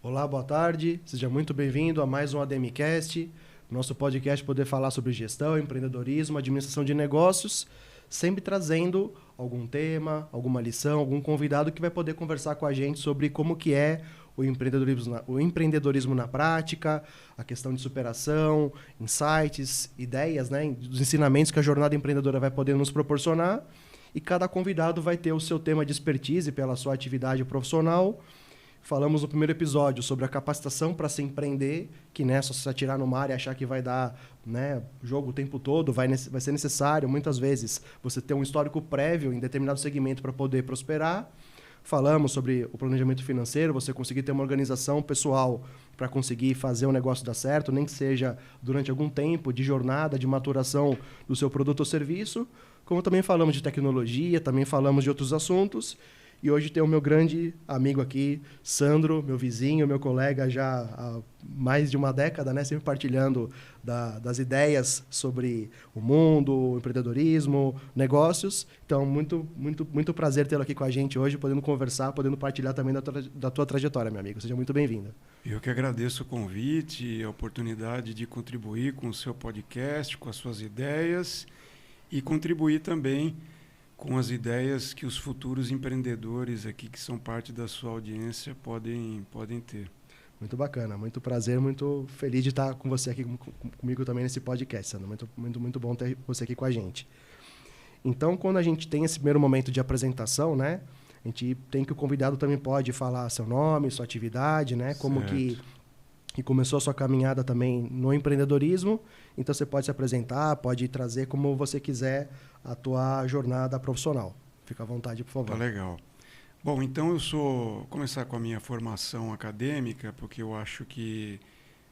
Olá, boa tarde. Seja muito bem-vindo a mais um ADMcast, nosso podcast poder falar sobre gestão, empreendedorismo, administração de negócios, sempre trazendo algum tema, alguma lição, algum convidado que vai poder conversar com a gente sobre como que é o empreendedorismo na prática, a questão de superação, insights, ideias, né, dos ensinamentos que a jornada empreendedora vai poder nos proporcionar. E cada convidado vai ter o seu tema de expertise pela sua atividade profissional. Falamos no primeiro episódio sobre a capacitação para se empreender, que né, só se atirar no mar e achar que vai dar né, jogo o tempo todo, vai ser necessário, muitas vezes, você ter um histórico prévio em determinado segmento para poder prosperar. Falamos sobre o planejamento financeiro, você conseguir ter uma organização pessoal para conseguir fazer o negócio dar certo, nem que seja durante algum tempo de jornada, de maturação do seu produto ou serviço. Como também falamos de tecnologia, também falamos de outros assuntos. E hoje tem o meu grande amigo aqui, Sandro, meu vizinho, meu colega já há mais de uma década, né? Sempre partilhando das ideias sobre o mundo, o empreendedorismo, negócios. Então, muito prazer tê-lo aqui com a gente hoje, podendo conversar, podendo partilhar também da tua trajetória, meu amigo. Seja muito bem-vindo. Eu que agradeço o convite, a oportunidade de contribuir com o seu podcast, com as suas ideias e contribuir também com as ideias que os futuros empreendedores aqui, que são parte da sua audiência, podem ter. Muito bacana, muito prazer, muito feliz de estar com você aqui comigo também nesse podcast, Sandro. Muito bom ter você aqui com a gente. Então, quando a gente tem esse primeiro momento de apresentação, né, a gente tem que o convidado também pode falar seu nome, sua atividade, né, como que começou a sua caminhada também no empreendedorismo. Então, você pode se apresentar, pode trazer como você quiser a tua jornada profissional. Fica à vontade, por favor. Tá legal. Bom, então começar com a minha formação acadêmica, porque eu acho que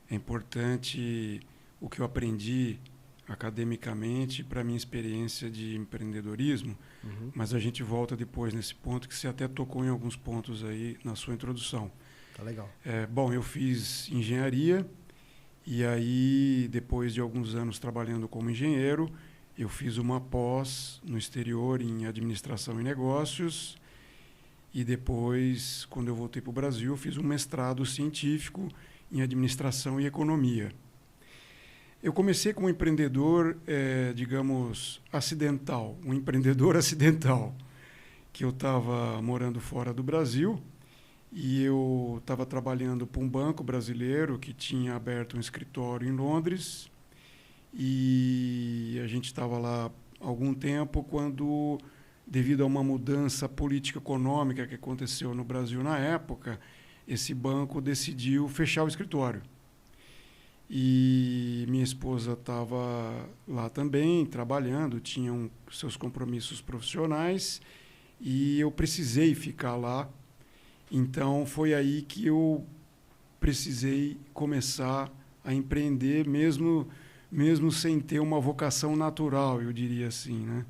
é importante o que eu aprendi academicamente para a minha experiência de empreendedorismo, mas a gente volta depois nesse ponto que você até tocou em alguns pontos aí na sua introdução. Tá legal. Bom, eu fiz engenharia e aí, depois de alguns anos trabalhando como engenheiro, eu fiz uma pós no exterior em administração e negócios e depois, quando eu voltei para o Brasil, eu fiz um mestrado científico em administração e economia. Eu comecei como empreendedor, digamos, acidental, um empreendedor acidental, que eu estava morando fora do Brasil e eu estava trabalhando para um banco brasileiro que tinha aberto um escritório em Londres e a gente estava lá há algum tempo quando, devido a uma mudança político-econômica que aconteceu no Brasil na época, esse banco decidiu fechar o escritório. E minha esposa estava lá também, trabalhando, tinha seus compromissos profissionais e eu precisei ficar lá. Então, foi aí que eu precisei começar a empreender, mesmo sem ter uma vocação natural, eu diria assim, né?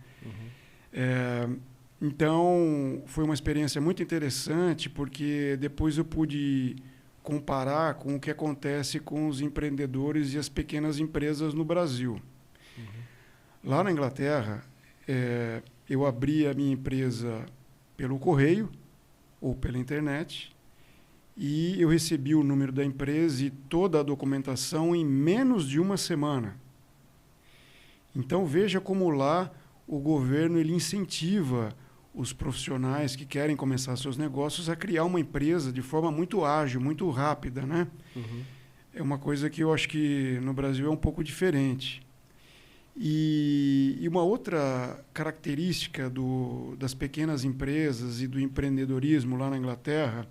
Então, foi uma experiência muito interessante, porque depois eu pude comparar com o que acontece com os empreendedores e as pequenas empresas no Brasil. Lá na Inglaterra, eu abri a minha empresa pelo correio, ou pela internet, e eu recebi o número da empresa e toda a documentação em menos de uma semana. Então, veja como lá o governo ele incentiva os profissionais que querem começar seus negócios a criar uma empresa de forma muito ágil, muito rápida, né? É uma coisa que eu acho que no Brasil é um pouco diferente. E uma outra característica das pequenas empresas e do empreendedorismo lá na Inglaterra,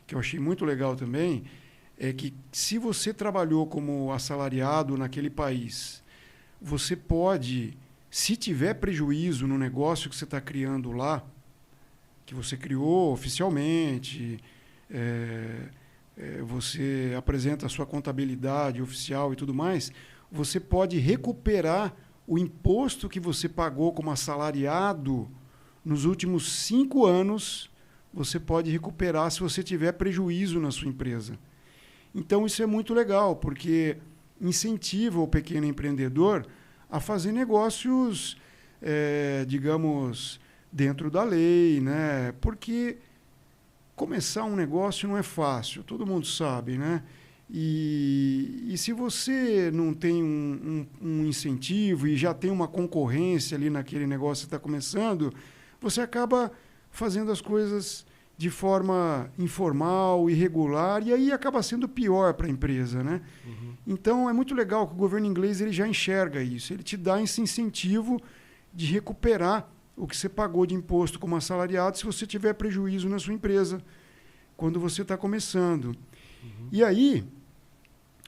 que eu achei muito legal também, é que se você trabalhou como assalariado naquele país, você pode, se tiver prejuízo no negócio que você está criando lá, que você criou oficialmente, você apresenta a sua contabilidade oficial e tudo mais, você pode recuperar o imposto que você pagou como assalariado nos últimos 5 anos, você pode recuperar se você tiver prejuízo na sua empresa. Então, isso é muito legal, porque incentiva o pequeno empreendedor a fazer negócios, digamos, dentro da lei, né? Porque começar um negócio não é fácil, todo mundo sabe, né? E se você não tem um incentivo e já tem uma concorrência ali naquele negócio que está começando, você acaba fazendo as coisas de forma informal, irregular, e aí acaba sendo pior para a empresa, né? Uhum. Então, é muito legal que o governo inglês ele já enxerga isso. Ele te dá esse incentivo de recuperar o que você pagou de imposto como assalariado se você tiver prejuízo na sua empresa quando você está começando. Uhum. E aí,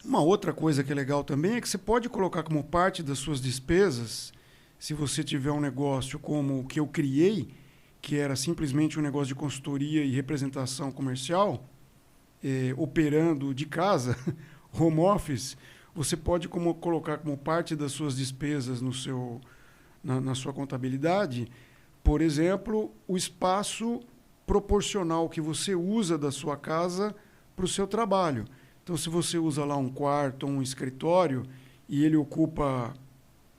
uma outra coisa que é legal também é que você pode colocar como parte das suas despesas, se você tiver um negócio como o que eu criei, que era simplesmente um negócio de consultoria e representação comercial, operando de casa, home office, você pode colocar como parte das suas despesas na sua contabilidade, por exemplo, o espaço proporcional que você usa da sua casa para o seu trabalho. Então, se você usa lá um quarto ou um escritório e ele ocupa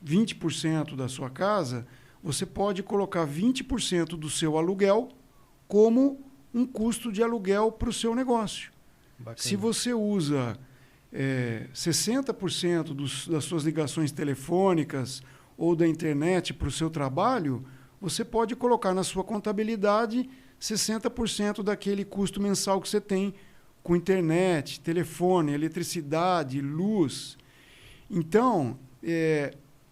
20% da sua casa, você pode colocar 20% do seu aluguel como um custo de aluguel para o seu negócio. Bacana. Se você usa 60% das suas ligações telefônicas ou da internet para o seu trabalho, você pode colocar na sua contabilidade 60% daquele custo mensal que você tem com internet, telefone, eletricidade, luz. Então,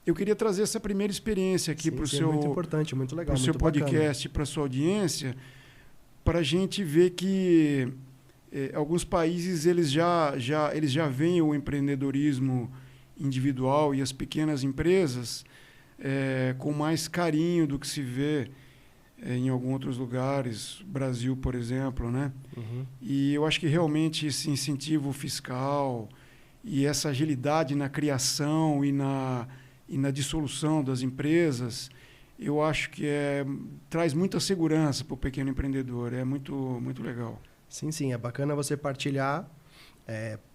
eu queria trazer essa primeira experiência aqui para o seu, muito importante, muito legal, pro seu podcast, para a sua audiência, para a gente ver que alguns países eles já veem o empreendedorismo individual e as pequenas empresas com mais carinho do que se vê em alguns outros lugares, Brasil, por exemplo, né? Uhum. E eu acho que realmente esse incentivo fiscal e essa agilidade na criação e na dissolução das empresas, eu acho que traz muita segurança para o pequeno empreendedor. É muito, muito legal. Sim, sim. É bacana você partilhar,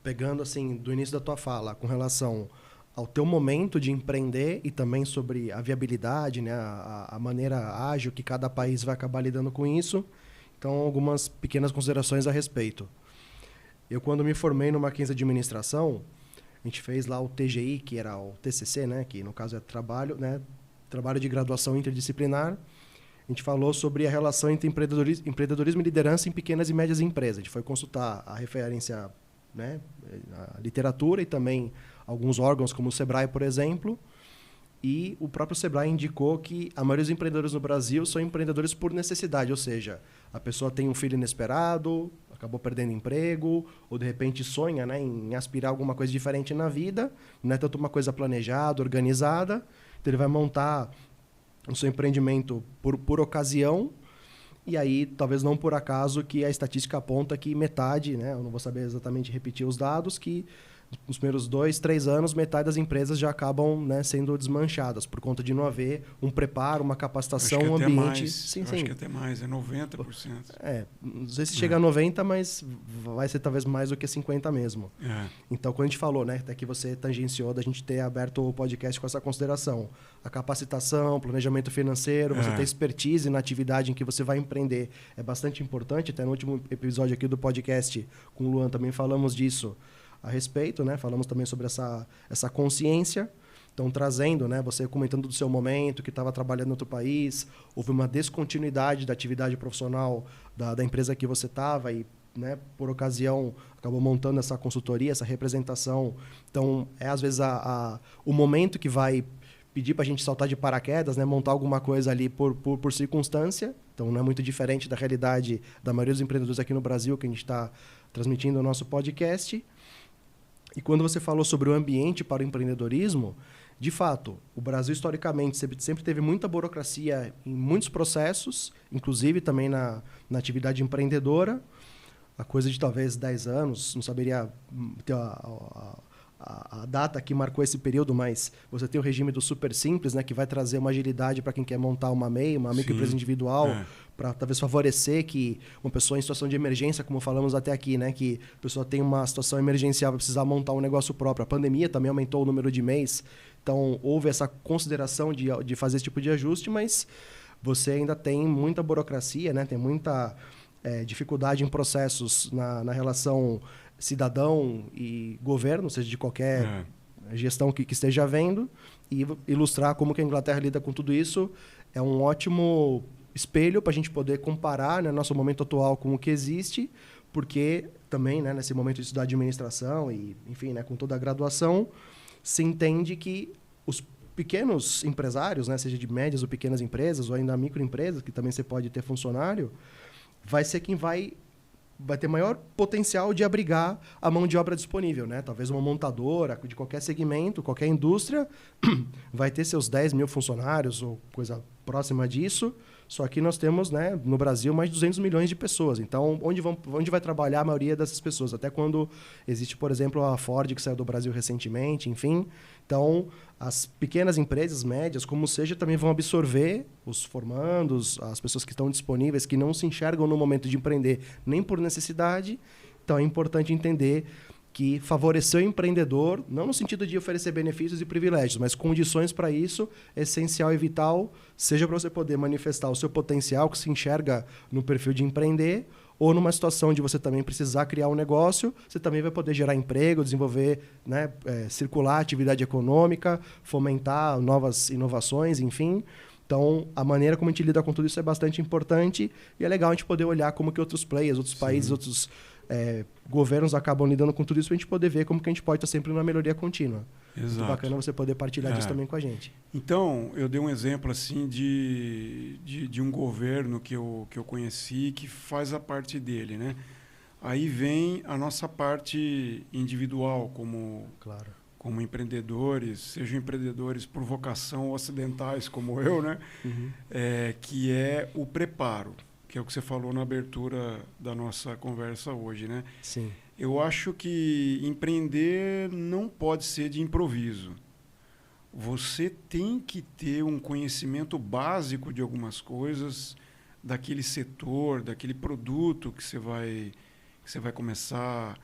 pegando assim do início da tua fala, com relação ao teu momento de empreender e também sobre a viabilidade, né, a maneira ágil que cada país vai acabar lidando com isso. Então, algumas pequenas considerações a respeito. Eu, quando me formei no Mackenzie Administração, a gente fez lá o TGI, que era o TCC, né, que no caso é trabalho de graduação interdisciplinar. A gente falou sobre a relação entre empreendedorismo e liderança em pequenas e médias empresas. A gente foi consultar a referência, né, a literatura e também alguns órgãos como o Sebrae, por exemplo. E o próprio Sebrae indicou que a maioria dos empreendedores no Brasil são empreendedores por necessidade, ou seja, a pessoa tem um filho inesperado, acabou perdendo emprego, ou de repente sonha, né, em aspirar alguma coisa diferente na vida, não é tanto uma coisa planejada, organizada, então ele vai montar o seu empreendimento por ocasião, e aí talvez não por acaso que a estatística aponta que metade, né, eu não vou saber exatamente repetir os dados, que nos primeiros 2, 3 anos, metade das empresas já acabam, né, sendo desmanchadas por conta de não haver um preparo, uma capacitação, um ambiente. Acho que até mais, 90%. Não sei se chega a 90%, mas vai ser talvez mais do que 50% mesmo. Então, quando a gente falou, né, até que você tangenciou da gente ter aberto o podcast com essa consideração, a capacitação, planejamento financeiro, você ter expertise na atividade em que você vai empreender é bastante importante. Até no último episódio aqui do podcast com o Luan também falamos disso a respeito, né? Falamos também sobre essa consciência. Então, trazendo, né, você comentando do seu momento, que estava trabalhando em outro país, houve uma descontinuidade da atividade profissional da empresa que você estava e, né, por ocasião, acabou montando essa consultoria, essa representação. Então, às vezes o momento que vai pedir para a gente saltar de paraquedas, né, montar alguma coisa ali por circunstância. Então, não é muito diferente da realidade da maioria dos empreendedores aqui no Brasil, que a gente está transmitindo o nosso podcast. E quando você falou sobre o ambiente para o empreendedorismo, de fato, o Brasil historicamente sempre teve muita burocracia em muitos processos, inclusive também na atividade empreendedora. A coisa de talvez 10 anos, não saberia ter a data que marcou esse período, mas você tem o regime do super simples, né, que vai trazer uma agilidade para quem quer montar uma MEI, uma microempresa individual, para talvez favorecer que uma pessoa em situação de emergência, como falamos até aqui, né, que a pessoa tem uma situação emergencial, vai precisar montar um negócio próprio. A pandemia também aumentou o número de MEIs, então houve essa consideração de fazer esse tipo de ajuste, mas você ainda tem muita burocracia, né, tem muita dificuldade em processos na relação cidadão e governo, ou seja, de qualquer gestão que esteja havendo, e ilustrar como que a Inglaterra lida com tudo isso é um ótimo espelho para a gente poder comparar, né, nosso momento atual com o que existe, porque também, né, nesse momento de estudar administração e, enfim, né, com toda a graduação, se entende que os pequenos empresários, né, seja de médias ou pequenas empresas, ou ainda microempresas, que também você pode ter funcionário, vai ser quem vai ter maior potencial de abrigar a mão de obra disponível, né? Talvez uma montadora de qualquer segmento, qualquer indústria, vai ter seus 10 mil funcionários ou coisa próxima disso. Só que nós temos, né, no Brasil, mais de 200 milhões de pessoas. Então, onde vai trabalhar a maioria dessas pessoas? Até quando existe, por exemplo, a Ford, que saiu do Brasil recentemente, enfim. Então, as pequenas empresas, médias, como seja, também vão absorver os formandos, as pessoas que estão disponíveis, que não se enxergam no momento de empreender nem por necessidade. Então, é importante entender que favorecer o empreendedor, não no sentido de oferecer benefícios e privilégios, mas condições para isso, é essencial e vital, seja para você poder manifestar o seu potencial que se enxerga no perfil de empreender, ou numa situação onde você também precisar criar um negócio, você também vai poder gerar emprego, desenvolver, né, circular a atividade econômica, fomentar novas inovações, enfim. Então, a maneira como a gente lida com tudo isso é bastante importante e é legal a gente poder olhar como que outros players, outros países, outros governos acabam lidando com tudo isso para a gente poder ver como que a gente pode estar sempre numa melhoria contínua. Exato. Muito bacana você poder partilhar disso também com a gente. Então, eu dei um exemplo assim de um governo que eu conheci que faz a parte dele, né? Aí vem a nossa parte individual como empreendedores, sejam empreendedores por vocação ou acidentais como eu, né? Que é o preparo, que é o que você falou na abertura da nossa conversa hoje, né? Sim. Eu acho que empreender não pode ser de improviso. Você tem que ter um conhecimento básico de algumas coisas, daquele setor, daquele produto que você vai começar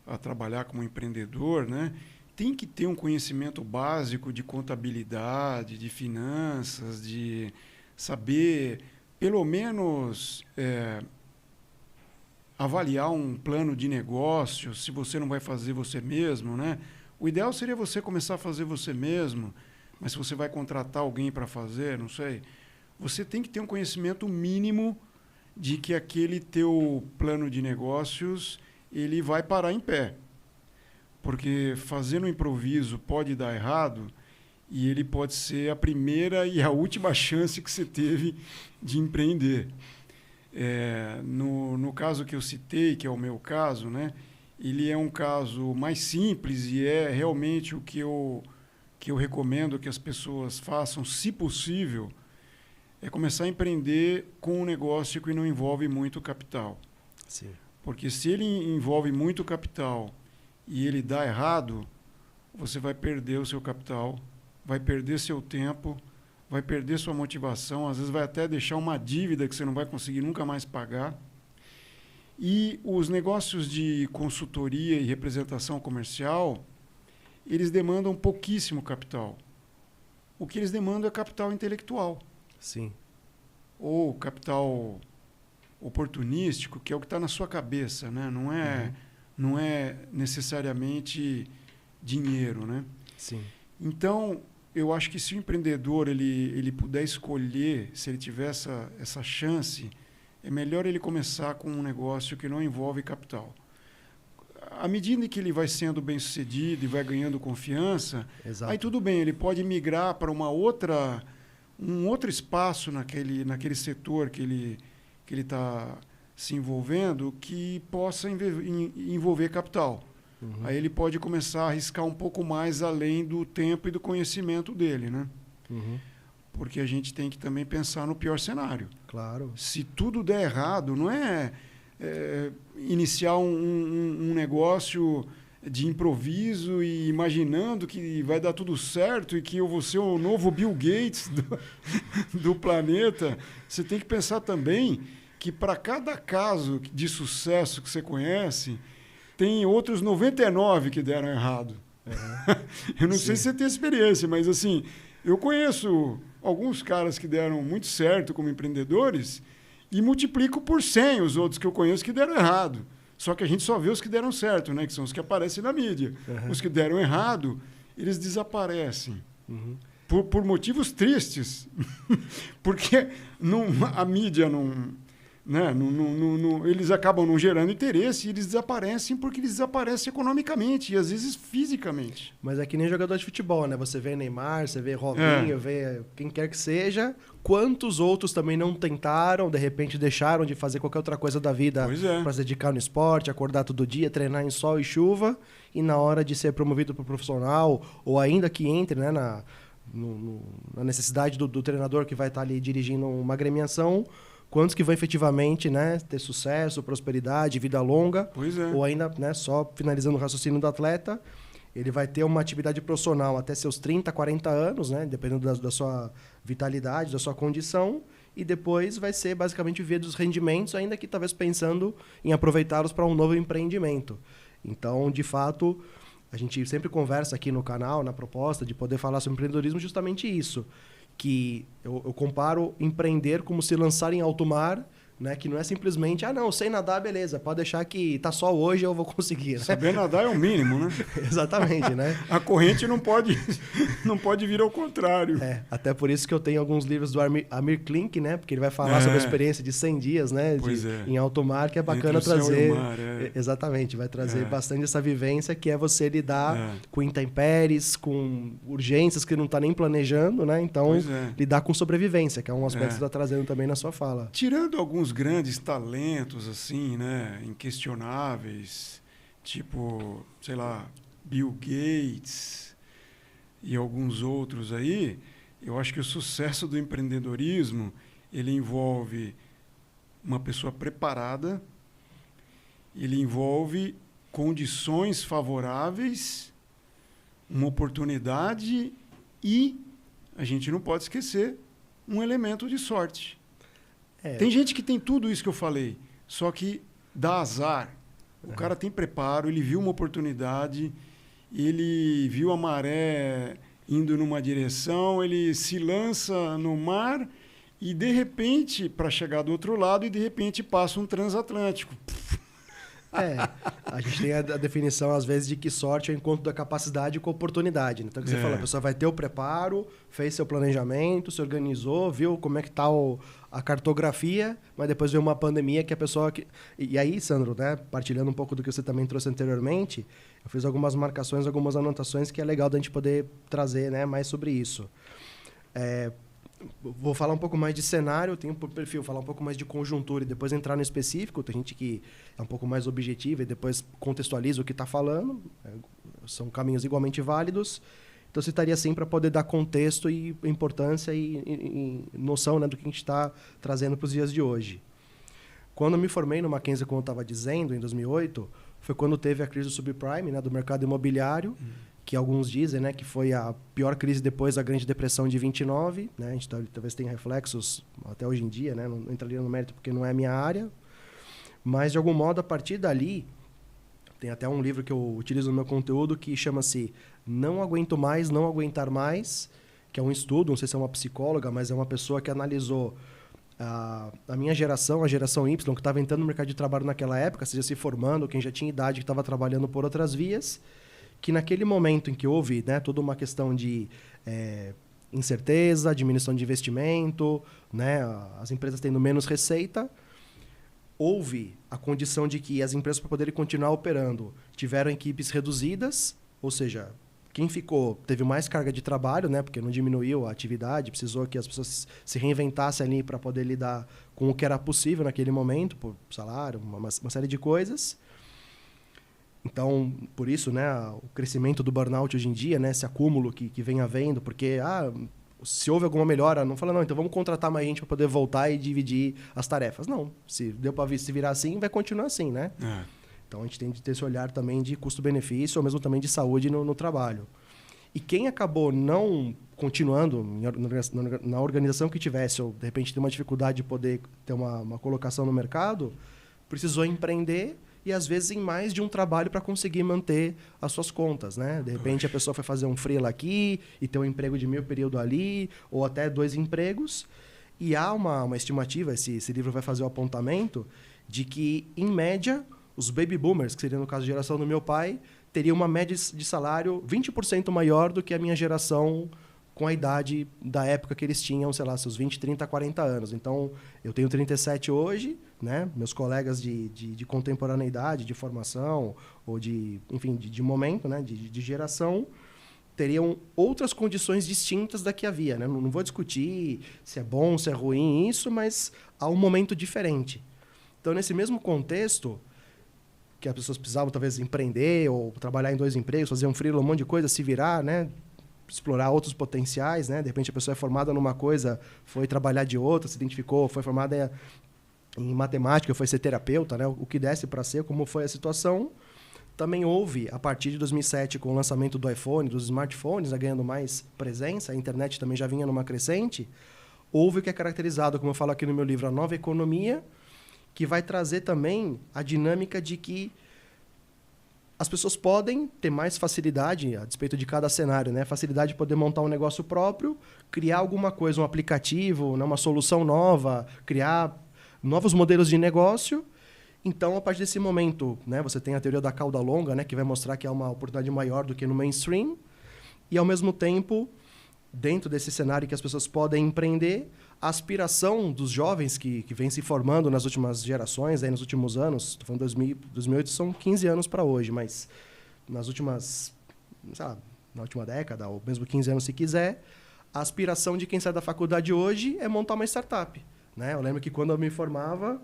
a trabalhar como empreendedor, né? Tem que ter um conhecimento básico de contabilidade, de finanças, de saber, pelo menos, avaliar um plano de negócio, se você não vai fazer você mesmo, né? O ideal seria você começar a fazer você mesmo, mas se você vai contratar alguém para fazer, não sei, você tem que ter um conhecimento mínimo de que aquele teu plano de negócios ele vai parar em pé. Porque fazer no improviso pode dar errado e ele pode ser a primeira e a última chance que você teve de empreender. No caso que eu citei, que é o meu caso, né, ele é um caso mais simples e é realmente o que eu recomendo que as pessoas façam, se possível, é começar a empreender com um negócio que não envolve muito capital. Sim. Porque se ele envolve muito capital e ele dá errado, você vai perder o seu capital, vai perder seu tempo, vai perder sua motivação, às vezes vai até deixar uma dívida que você não vai conseguir nunca mais pagar. E os negócios de consultoria e representação comercial, eles demandam pouquíssimo capital. O que eles demandam é capital intelectual. Sim. Ou capital oportunístico, que é o que está na sua cabeça, né? Não é necessariamente dinheiro, né? Sim. Então, eu acho que se o empreendedor ele puder escolher, se ele tiver essa chance, é melhor ele começar com um negócio que não envolve capital. À medida que ele vai sendo bem-sucedido e vai ganhando confiança, Exato. aí tudo bem, ele pode migrar para um outro espaço naquele setor que ele está se envolvendo que possa envolver capital. Aí ele pode começar a arriscar um pouco mais além do tempo e do conhecimento dele, né? Porque a gente tem que também pensar no pior cenário. Claro. Se tudo der errado, não é iniciar um negócio de improviso e imaginando que vai dar tudo certo e que eu vou ser o novo Bill Gates do planeta. Você tem que pensar também que para cada caso de sucesso que você conhece, tem outros 99 que deram errado. Eu não sei se você tem experiência, mas assim, eu conheço alguns caras que deram muito certo como empreendedores e multiplico por 100 os outros que eu conheço que deram errado. Só que a gente só vê os que deram certo, né? Que são os que aparecem na mídia. Uhum. Os que deram errado, eles desaparecem. Uhum. Por motivos tristes. Porque a mídia não... Né? Eles acabam não gerando interesse e eles desaparecem porque eles desaparecem economicamente e às vezes fisicamente. Mas é que nem jogador de futebol, né? Você vê Neymar, você vê Robinho, vê quem quer que seja. Quantos outros também não tentaram, de repente deixaram de fazer qualquer outra coisa da vida para se dedicar no esporte, acordar todo dia, treinar em sol e chuva, e na hora de ser promovido para profissional, ou ainda que entre, né, na necessidade do treinador que vai estar ali dirigindo uma agremiação, quantos que vão efetivamente, né, ter sucesso, prosperidade, vida longa, ou ainda, né, só finalizando o raciocínio do atleta, ele vai ter uma atividade profissional até seus 30, 40 anos, né, dependendo da sua vitalidade, da sua condição, e depois vai ser basicamente viver dos rendimentos, ainda que talvez pensando em aproveitá-los para um novo empreendimento. Então, de fato, a gente sempre conversa aqui no canal, na proposta de poder falar sobre empreendedorismo, justamente isso, que eu comparo empreender como se lançar em alto mar, né? Que não é simplesmente, não, sei nadar, beleza, pode deixar que tá só hoje eu vou conseguir. Né? Saber nadar é o mínimo, né? Exatamente, né? A corrente não pode vir ao contrário. Até por isso que eu tenho alguns livros do Amir Klink, né? Porque ele vai falar sobre a experiência de 100 dias, né? Em alto mar, que é bacana trazer. Mar, Exatamente, vai trazer bastante essa vivência, que é você lidar com intempéries, com urgências que não tá nem planejando, né? Então, lidar com sobrevivência, que é um aspecto que você está trazendo também na sua fala. Tirando alguns grandes talentos, assim, né, inquestionáveis, tipo, sei lá, Bill Gates e alguns outros aí, eu acho que o sucesso do empreendedorismo, ele envolve uma pessoa preparada, ele envolve condições favoráveis, uma oportunidade e, a gente não pode esquecer, um elemento de sorte. Tem gente que tem tudo isso que eu falei, só que dá azar. O cara tem preparo, ele viu uma oportunidade, ele viu a maré indo numa direção, ele se lança no mar e, de repente, para chegar do outro lado, e de repente passa um transatlântico. A gente tem a definição, às vezes, de que sorte é o encontro da capacidade com a oportunidade. Né? Então, o que você falou, a pessoa vai ter o preparo, fez seu planejamento, se organizou, viu como é que está a cartografia, mas depois veio uma pandemia que a pessoa... E aí, Sandro, né, partilhando um pouco do que você também trouxe anteriormente, eu fiz algumas marcações, algumas anotações que é legal da gente poder trazer, né, mais sobre isso. Vou falar um pouco mais de cenário, tenho por perfil falar um pouco mais de conjuntura e depois entrar no específico. Tem gente que é um pouco mais objetiva e depois contextualiza o que está falando. São caminhos igualmente válidos. Então, eu citaria assim para poder dar contexto e importância e noção, né, do que a gente está trazendo para os dias de hoje. Quando eu me formei no Mackenzie, como eu estava dizendo, em 2008, foi quando teve a crise do subprime, né, do mercado imobiliário, que alguns dizem, né, que foi a pior crise depois da Grande Depressão de 29. Né? A gente talvez tenha reflexos até hoje em dia, né? Não entraria no mérito porque não é a minha área. Mas, de algum modo, a partir dali, tem até um livro que eu utilizo no meu conteúdo que chama-se Não Aguento Mais, Não Aguentar Mais, que é um estudo, não sei se é uma psicóloga, mas é uma pessoa que analisou a minha geração, a geração Y, que estava entrando no mercado de trabalho naquela época, seja se formando, quem já tinha idade, que estava trabalhando por outras vias, que naquele momento em que houve, né, toda uma questão de incerteza, diminuição de investimento, né, as empresas tendo menos receita, houve a condição de que as empresas, para poderem continuar operando, tiveram equipes reduzidas, ou seja, quem ficou teve mais carga de trabalho, né, porque não diminuiu a atividade, precisou que as pessoas se reinventassem ali para poder lidar com o que era possível naquele momento, por salário, uma série de coisas. Então, por isso, né, o crescimento do burnout hoje em dia, né, esse acúmulo que vem havendo, porque se houve alguma melhora, não fala, não, então vamos contratar mais gente para poder voltar e dividir as tarefas. Não, se deu para se virar assim, vai continuar assim, né? Então, a gente tem de ter esse olhar também de custo-benefício, ou mesmo também de saúde no trabalho. E quem acabou não continuando na organização que tivesse, ou de repente tem uma dificuldade de poder ter uma colocação no mercado, precisou empreender, e às vezes em mais de um trabalho para conseguir manter as suas contas, né? De repente a pessoa foi fazer um freela aqui e ter um emprego de meio período ali, ou até 2 empregos. E há uma estimativa, esse livro vai fazer o apontamento, de que, em média, os baby boomers, que seria no caso a geração do meu pai, teriam uma média de salário 20% maior do que a minha geração com a idade da época que eles tinham, sei lá, seus 20, 30, 40 anos. Então, eu tenho 37 hoje, né? Meus colegas de contemporaneidade, de formação, ou enfim, de momento, né? de geração, teriam outras condições distintas da que havia. Né? Não vou discutir se é bom, se é ruim isso, mas há um momento diferente. Então, nesse mesmo contexto, que as pessoas precisavam talvez empreender ou trabalhar em 2 empregos, fazer um freela, um monte de coisa, se virar, né? Explorar outros potenciais, né? De repente a pessoa é formada numa coisa, foi trabalhar de outra, se identificou, foi formada em matemática, foi ser terapeuta, né? O que desse para ser, como foi a situação. Também houve, a partir de 2007, com o lançamento do iPhone, dos smartphones, né? Ganhando mais presença, a internet também já vinha numa crescente, houve o que é caracterizado, como eu falo aqui no meu livro, a nova economia, que vai trazer também a dinâmica de que as pessoas podem ter mais facilidade, a despeito de cada cenário, né? Facilidade de poder montar um negócio próprio, criar alguma coisa, um aplicativo, né? Uma solução nova, criar novos modelos de negócio. Então, a partir desse momento, né? Você tem a teoria da cauda longa, né? Que vai mostrar que há uma oportunidade maior do que no mainstream. E, ao mesmo tempo, dentro desse cenário que as pessoas podem empreender, a aspiração dos jovens que vêm se formando nas últimas gerações, aí nos últimos anos, estou falando 2008, são 15 anos para hoje, mas nas últimas, sei lá, na última década, ou mesmo 15 anos se quiser, a aspiração de quem sai da faculdade hoje é montar uma startup. Né? Eu lembro que quando eu me formava,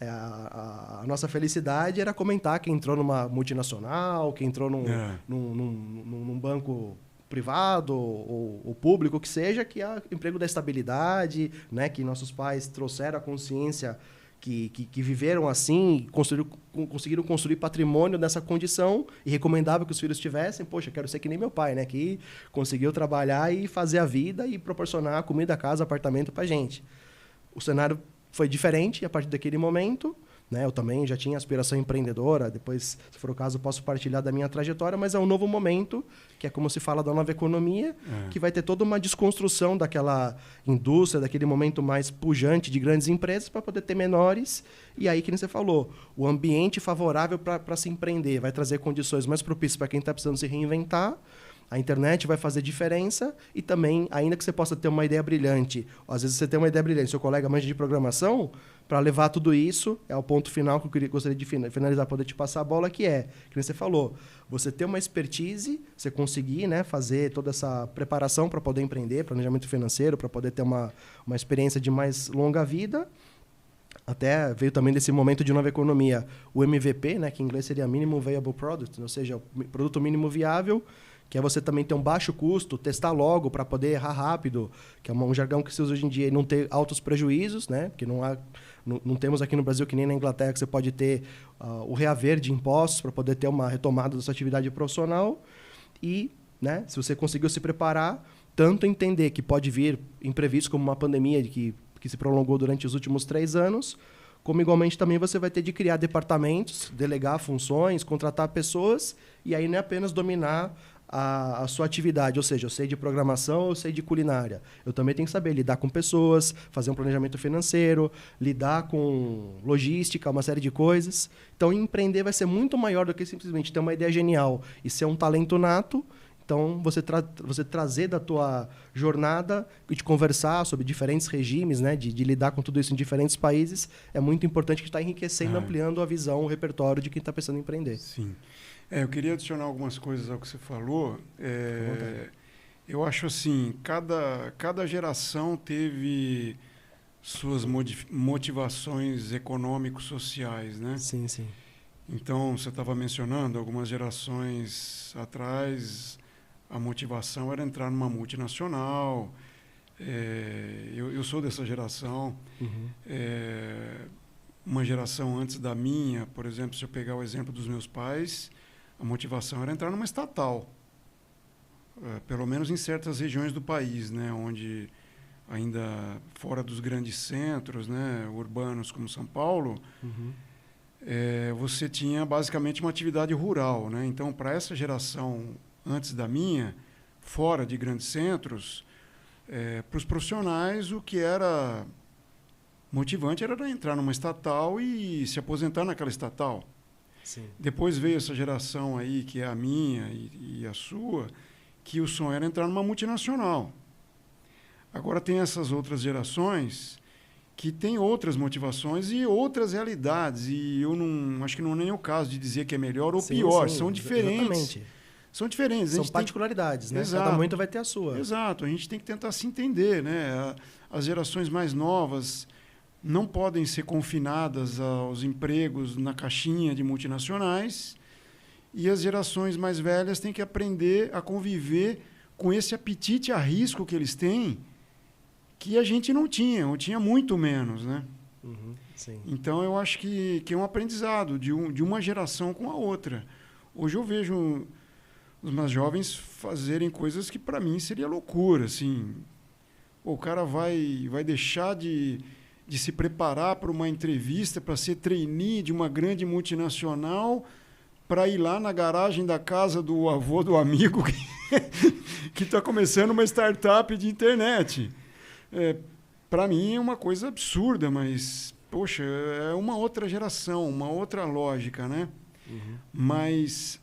a nossa felicidade era comentar que entrou numa multinacional, que entrou num banco privado ou público, que seja, que é o emprego da estabilidade, né? Que nossos pais trouxeram a consciência que viveram assim, conseguiram construir patrimônio nessa condição e recomendavam que os filhos tivessem. Poxa, quero ser que nem meu pai, né? Que conseguiu trabalhar e fazer a vida e proporcionar comida, casa, apartamento para gente. O cenário foi diferente a partir daquele momento. Né? Eu também já tinha aspiração empreendedora, depois, se for o caso, posso partilhar da minha trajetória, mas é um novo momento, que é como se fala da nova economia, que vai ter toda uma desconstrução daquela indústria, daquele momento mais pujante de grandes empresas para poder ter menores. E aí, que nem você falou, o ambiente favorável para se empreender vai trazer condições mais propícias para quem está precisando se reinventar. A internet vai fazer diferença e também, ainda que você possa ter uma ideia brilhante, às vezes você tem uma ideia brilhante, seu colega manja de programação, para levar tudo isso, é o ponto final que eu gostaria de finalizar, poder te passar a bola, que nem você falou, você ter uma expertise, você conseguir, né, fazer toda essa preparação para poder empreender, planejamento financeiro, para poder ter uma experiência de mais longa vida. Até veio também desse momento de nova economia o MVP, né, que em inglês seria Minimum Viable Product, ou seja, o produto mínimo viável, que é você também ter um baixo custo, testar logo para poder errar rápido, que é um jargão que se usa hoje em dia, e não ter altos prejuízos, né? Porque não temos aqui no Brasil, que nem na Inglaterra, que você pode ter o reaver de impostos para poder ter uma retomada da sua atividade profissional. E, né, se você conseguiu se preparar, tanto entender que pode vir imprevisto como uma pandemia que se prolongou durante os últimos 3 anos, como igualmente também você vai ter de criar departamentos, delegar funções, contratar pessoas, e aí não é apenas dominar a sua atividade, ou seja, eu sei de programação, eu sei de culinária. Eu também tenho que saber lidar com pessoas, fazer um planejamento financeiro, lidar com logística, uma série de coisas. Então, empreender vai ser muito maior do que simplesmente ter uma ideia genial e ser um talento nato. Então, você trazer da tua jornada e de conversar sobre diferentes regimes, né, de lidar com tudo isso em diferentes países, é muito importante, que está enriquecendo, ampliando a visão, o repertório de quem está pensando em empreender. Sim. Eu queria adicionar algumas coisas ao que você falou. Eu acho assim, cada geração teve suas motivações econômico-sociais, né? Sim, sim. Então, você estava mencionando, algumas gerações atrás, a motivação era entrar numa multinacional. Eu sou dessa geração. Uhum. Uma geração antes da minha, por exemplo, se eu pegar o exemplo dos meus pais, a motivação era entrar numa estatal, pelo menos em certas regiões do país, né, onde ainda fora dos grandes centros, né, urbanos como São Paulo, você tinha basicamente uma atividade rural, né? Então, para essa geração antes da minha, fora de grandes centros, Para os profissionais, o que era motivante era entrar numa estatal e se aposentar naquela estatal. Sim. Depois veio essa geração aí, que é a minha e a sua, que o sonho era entrar numa multinacional. Agora tem essas outras gerações que têm outras motivações e outras realidades. E eu não acho que não é nem o caso de dizer que é melhor ou pior. São diferentes. Exatamente. São diferentes. São particularidades, né? Exato. Cada momento vai ter a sua. Exato. A gente tem que tentar se entender, né? As gerações mais novas não podem ser confinadas aos empregos na caixinha de multinacionais, e as gerações mais velhas têm que aprender a conviver com esse apetite a risco que eles têm, que a gente não tinha, ou tinha muito menos, né? Sim. Então, eu acho que é um aprendizado de uma geração com a outra. Hoje eu vejo os mais jovens fazerem coisas que, para mim, seria loucura. Assim. O cara vai deixar de se preparar para uma entrevista, para ser trainee de uma grande multinacional, para ir lá na garagem da casa do avô do amigo que está começando uma startup de internet. Para mim é uma coisa absurda, mas, poxa, é uma outra geração, uma outra lógica, né? Mas,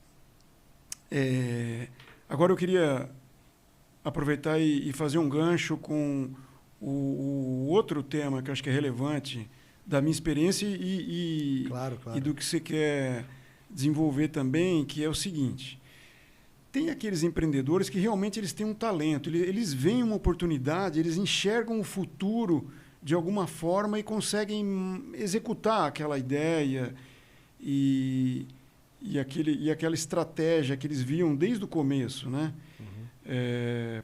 agora eu queria aproveitar e fazer um gancho com o outro tema que eu acho que é relevante da minha experiência Claro. e do que você quer desenvolver também, que é o seguinte: tem aqueles empreendedores que realmente eles têm um talento, eles veem uma oportunidade, eles enxergam o futuro de alguma forma e conseguem executar aquela ideia e aquela estratégia que eles viam desde o começo, né?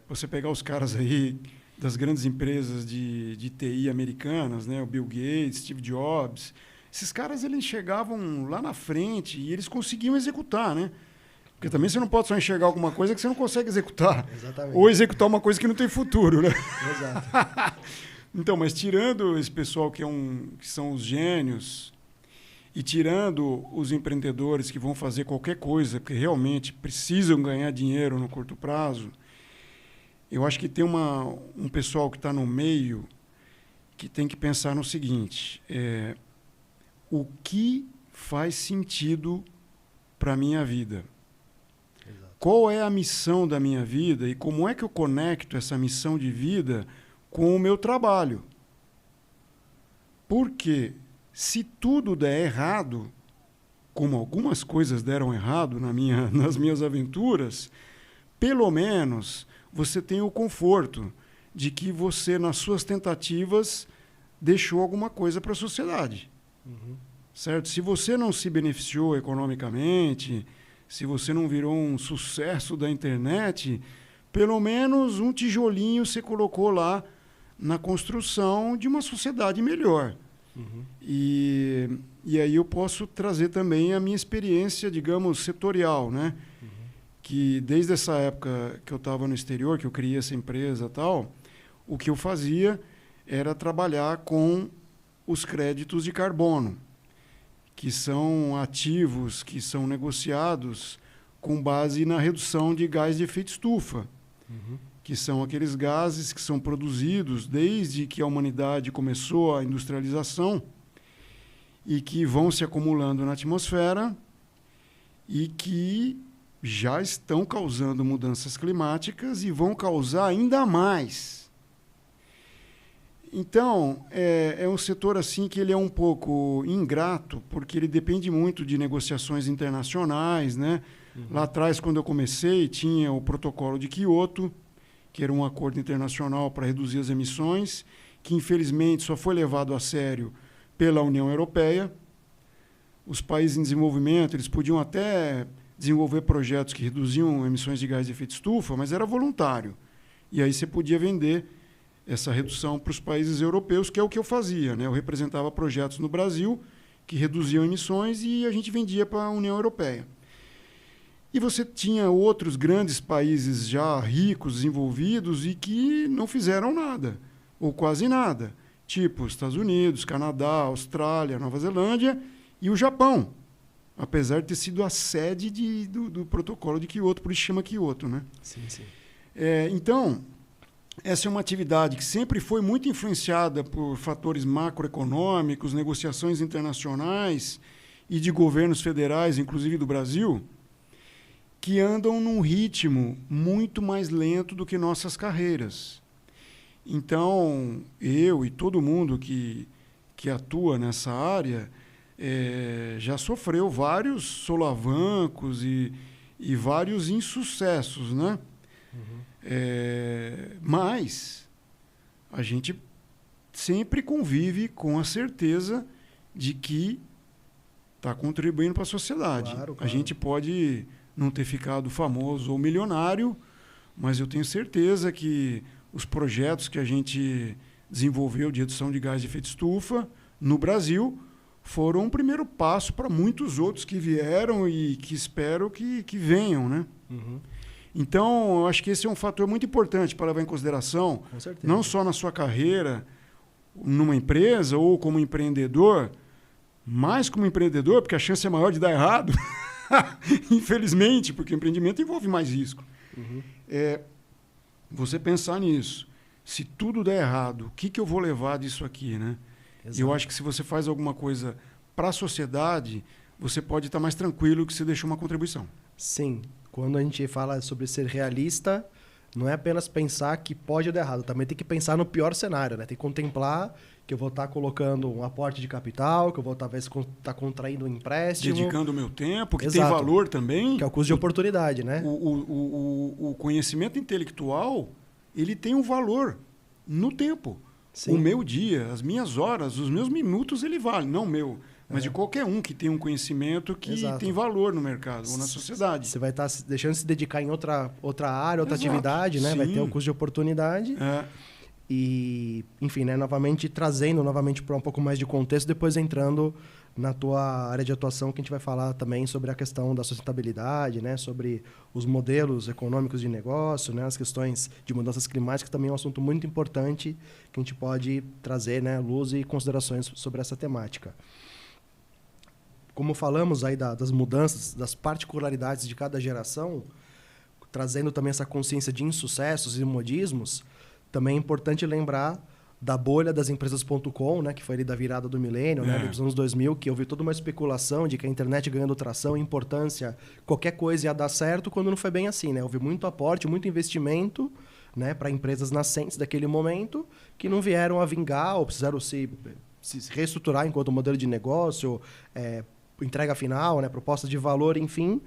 Você pegar os caras aí das grandes empresas de TI americanas, né? O Bill Gates, Steve Jobs, esses caras eles enxergavam lá na frente e eles conseguiam executar, né? Porque também você não pode só enxergar alguma coisa que você não consegue executar. Exatamente. Ou executar uma coisa que não tem futuro, né? Exato. Então, mas tirando esse pessoal que são os gênios e tirando os empreendedores que vão fazer qualquer coisa porque realmente precisam ganhar dinheiro no curto prazo, eu acho que tem um pessoal que está no meio que tem que pensar no seguinte: o que faz sentido para a minha vida? Exato. Qual é a missão da minha vida e como é que eu conecto essa missão de vida com o meu trabalho? Porque se tudo der errado, como algumas coisas deram errado nas minhas aventuras, pelo menos você tem o conforto de que você, nas suas tentativas, deixou alguma coisa para a sociedade. Certo? Se você não se beneficiou economicamente, se você não virou um sucesso da internet, pelo menos um tijolinho você colocou lá na construção de uma sociedade melhor. E aí eu posso trazer também a minha experiência, digamos, setorial, né? Que desde essa época que eu estava no exterior, que eu criei essa empresa e tal, o que eu fazia era trabalhar com os créditos de carbono, que são ativos que são negociados com base na redução de gás de efeito estufa, que são aqueles gases que são produzidos desde que a humanidade começou a industrialização e que vão se acumulando na atmosfera e que já estão causando mudanças climáticas e vão causar ainda mais. Então, é um setor assim que ele é um pouco ingrato, porque ele depende muito de negociações internacionais, né? Lá atrás, quando eu comecei, tinha o Protocolo de Quioto, que era um acordo internacional para reduzir as emissões, que infelizmente só foi levado a sério pela União Europeia. Os países em desenvolvimento, eles podiam até desenvolver projetos que reduziam emissões de gás de efeito estufa, mas era voluntário. E aí você podia vender essa redução para os países europeus, que é o que eu fazia, né? Eu representava projetos no Brasil que reduziam emissões e a gente vendia para a União Europeia. E você tinha outros grandes países já ricos, desenvolvidos, e que não fizeram nada, ou quase nada, tipo Estados Unidos, Canadá, Austrália, Nova Zelândia e o Japão, apesar de ter sido a sede do protocolo de Quioto, por isso chama Quioto, né? Sim. Então, essa é uma atividade que sempre foi muito influenciada por fatores macroeconômicos, negociações internacionais e de governos federais, inclusive do Brasil, que andam num ritmo muito mais lento do que nossas carreiras. Então, eu e todo mundo que atua nessa área já sofreu vários solavancos e vários insucessos, né? Mas a gente sempre convive com a certeza de que está contribuindo para a sociedade. Claro. A gente pode não ter ficado famoso ou milionário, mas eu tenho certeza que os projetos que a gente desenvolveu de redução de gás de efeito estufa no Brasil foram um primeiro passo para muitos outros que vieram e que espero que venham, né? Então, eu acho que esse é um fator muito importante para levar em consideração, Com certeza. não só na sua carreira, numa empresa ou como empreendedor, mas como empreendedor, porque a chance é maior de dar errado, infelizmente, porque o empreendimento envolve mais risco. Você pensar nisso. Se tudo der errado, o que eu vou levar disso aqui, né? Exato. Eu acho que se você faz alguma coisa para a sociedade, você pode estar mais tranquilo que você deixou uma contribuição. Sim. Quando a gente fala sobre ser realista, não é apenas pensar que pode dar errado, também tem que pensar no pior cenário, né? Tem que contemplar que eu vou estar colocando um aporte de capital, que eu vou talvez estar contraindo um empréstimo. Dedicando o meu tempo, que Exato. tem valor também. Que é o custo de oportunidade, né? O conhecimento intelectual, ele tem um valor no tempo. Sim. O meu dia, as minhas horas, os meus minutos, ele vale. Não meu, mas de qualquer um que tem um conhecimento que Exato. tem valor no mercado ou na sociedade. Você vai estar deixando de se dedicar em outra área, outra Exato. atividade, né? Sim. Vai ter o custo de oportunidade. E, enfim, né? Novamente trazendo para um pouco mais de contexto, depois entrando na tua área de atuação, que a gente vai falar também sobre a questão da sustentabilidade, né? Sobre os modelos econômicos de negócio, né? As questões de mudanças climáticas, também é um assunto muito importante que a gente pode trazer, né? Luz e considerações sobre essa temática. Como falamos aí das mudanças, das particularidades de cada geração, trazendo também essa consciência de insucessos e modismos, também é importante lembrar da bolha das empresas.com, né, que foi ali da virada do milênio, né, dos anos 2000, que houve toda uma especulação de que a internet ganhando tração, importância, qualquer coisa ia dar certo, quando não foi bem assim, né? Houve muito aporte, muito investimento, né, para empresas nascentes daquele momento, que não vieram a vingar ou precisaram se reestruturar enquanto modelo de negócio, entrega final, né, proposta de valor, enfim.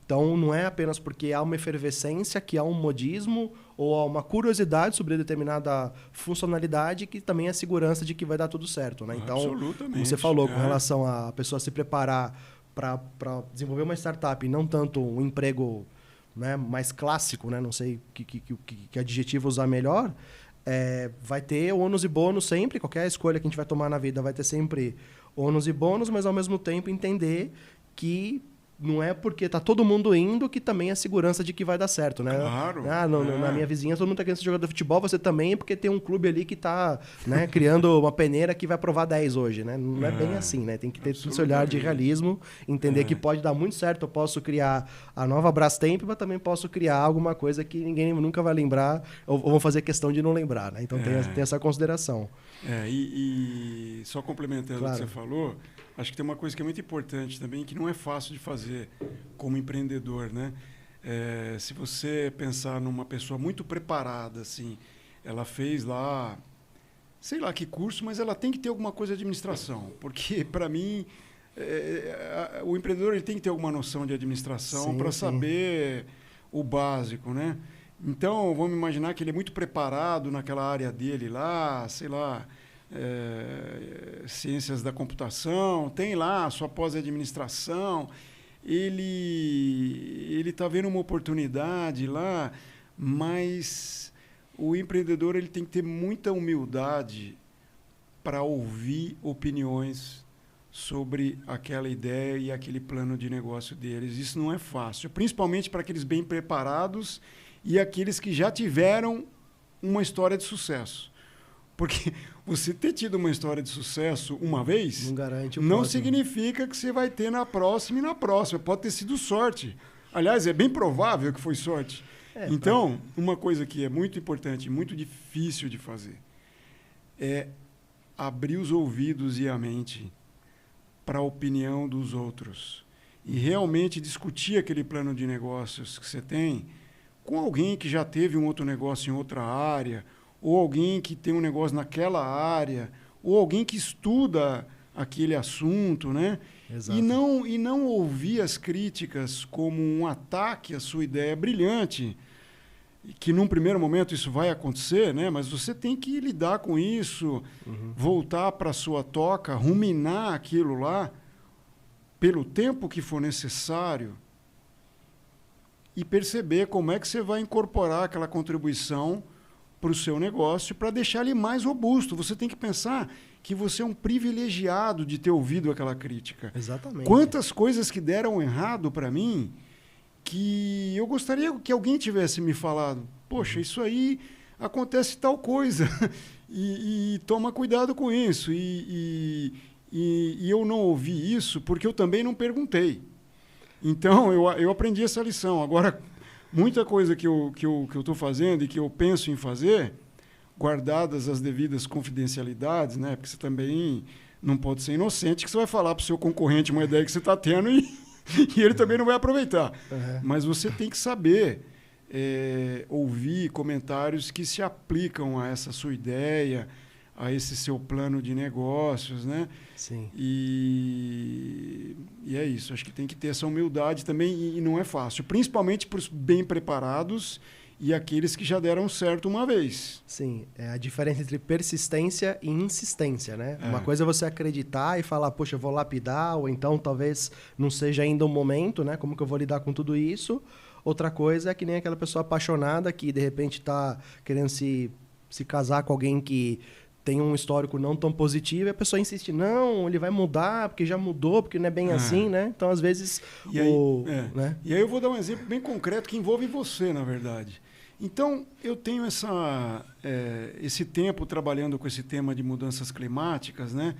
Então, não é apenas porque há uma efervescência, que há um modismo ou há uma curiosidade sobre determinada funcionalidade que também é a segurança de que vai dar tudo certo, né? Então, como você falou, com relação a pessoa se preparar para desenvolver uma startup e não tanto um emprego, né, mais clássico, né? Não sei que adjetivo usar melhor, vai ter ônus e bônus sempre, qualquer escolha que a gente vai tomar na vida vai ter sempre ônus e bônus, mas ao mesmo tempo entender que não é porque tá todo mundo indo que também é segurança de que vai dar certo, né? Claro. Na minha vizinhança, todo mundo tá querendo ser jogador de futebol, você também, porque tem um clube ali que tá, né, criando uma peneira que vai provar 10 hoje, né? Não é bem assim, né? Tem que ter esse olhar de realismo, entender que pode dar muito certo, eu posso criar a nova Brastemp, mas também posso criar alguma coisa que ninguém nunca vai lembrar, ou vão fazer questão de não lembrar, né? Então tem essa consideração. E só complementando o que você falou, acho que tem uma coisa que é muito importante também, que não é fácil de fazer como empreendedor, né? Se você pensar numa pessoa muito preparada, assim, ela fez lá, sei lá que curso, mas ela tem que ter alguma coisa de administração, porque, para mim, o empreendedor ele tem que ter alguma noção de administração para saber o básico, né? Então, vamos imaginar que ele é muito preparado naquela área dele lá, sei lá, ciências da computação, tem lá a sua pós-administração, ele está vendo uma oportunidade lá, mas o empreendedor ele tem que ter muita humildade para ouvir opiniões sobre aquela ideia e aquele plano de negócio deles. Isso não é fácil, principalmente para aqueles bem preparados e aqueles que já tiveram uma história de sucesso. Porque você ter tido uma história de sucesso uma vez não garante não significa que você vai ter na próxima e na próxima. Pode ter sido sorte. Aliás, é bem provável que foi sorte. Então, uma coisa que é muito importante, muito difícil de fazer, é abrir os ouvidos e a mente para a opinião dos outros e realmente discutir aquele plano de negócios que você tem com alguém que já teve um outro negócio em outra área, ou alguém que tem um negócio naquela área, ou alguém que estuda aquele assunto, né? Exato. E não ouvir as críticas como um ataque à sua ideia brilhante, que num primeiro momento isso vai acontecer, né? Mas você tem que lidar com isso, voltar para a sua toca, ruminar aquilo lá pelo tempo que for necessário e perceber como é que você vai incorporar aquela contribuição para o seu negócio para deixar ele mais robusto. Você tem que pensar que você é um privilegiado de ter ouvido aquela crítica. Exatamente. Quantas coisas que deram errado para mim que eu gostaria que alguém tivesse me falado, poxa, isso aí acontece tal coisa e toma cuidado com isso. E eu não ouvi isso porque eu também não perguntei. Então, eu aprendi essa lição. Agora, muita coisa que eu estou fazendo e que eu penso em fazer, guardadas as devidas confidencialidades, né? Porque você também não pode ser inocente, que você vai falar para o seu concorrente uma ideia que você está tendo e ele também não vai aproveitar. Mas você tem que saber ouvir comentários que se aplicam a essa sua ideia, a esse seu plano de negócios, né? Sim. E é isso. Acho que tem que ter essa humildade também e não é fácil. Principalmente para os bem preparados e aqueles que já deram certo uma vez. Sim, é a diferença entre persistência e insistência, né? Uma coisa é você acreditar e falar, poxa, eu vou lapidar, ou então talvez não seja ainda o momento, né? Como que eu vou lidar com tudo isso? Outra coisa é que nem aquela pessoa apaixonada que de repente está querendo se casar com alguém que tem um histórico não tão positivo e a pessoa insiste, não, ele vai mudar, porque já mudou, porque não é bem assim, né? Então, às vezes... né? E aí eu vou dar um exemplo bem concreto que envolve você, na verdade. Então, eu tenho esse tempo trabalhando com esse tema de mudanças climáticas, né?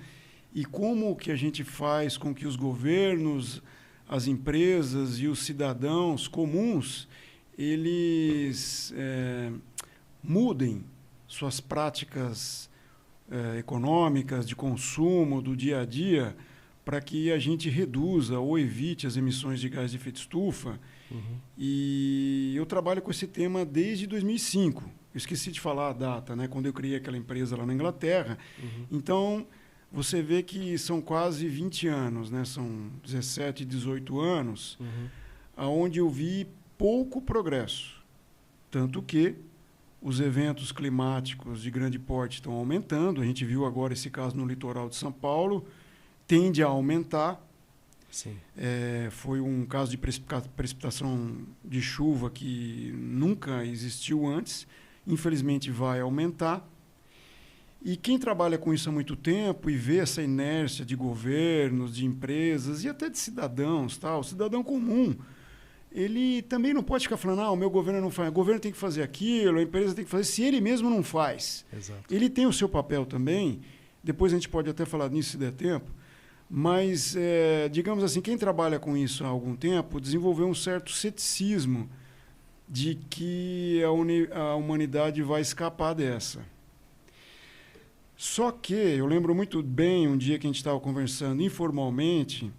E como que a gente faz com que os governos, as empresas e os cidadãos comuns, eles mudem suas práticas econômicas, de consumo, do dia a dia, para que a gente reduza ou evite as emissões de gás de efeito estufa. E eu trabalho com esse tema desde 2005. Eu esqueci de falar a data, né? Quando eu criei aquela empresa lá na Inglaterra. Então, você vê que são quase 20 anos, né? São 17, 18 anos, onde eu vi pouco progresso. Tanto que os eventos climáticos de grande porte estão aumentando. A gente viu agora esse caso no litoral de São Paulo. Tende a aumentar. Sim. Foi um caso de precipitação de chuva que nunca existiu antes. Infelizmente, vai aumentar. E quem trabalha com isso há muito tempo e vê essa inércia de governos, de empresas e até de cidadãos, o cidadão comum, ele também não pode ficar falando, o meu governo não faz, o governo tem que fazer aquilo, a empresa tem que fazer, se ele mesmo não faz. Exato. Ele tem o seu papel também, depois a gente pode até falar nisso se der tempo, mas, digamos assim, quem trabalha com isso há algum tempo desenvolveu um certo ceticismo de que a humanidade vai escapar dessa. Só que, eu lembro muito bem um dia que a gente estava conversando informalmente,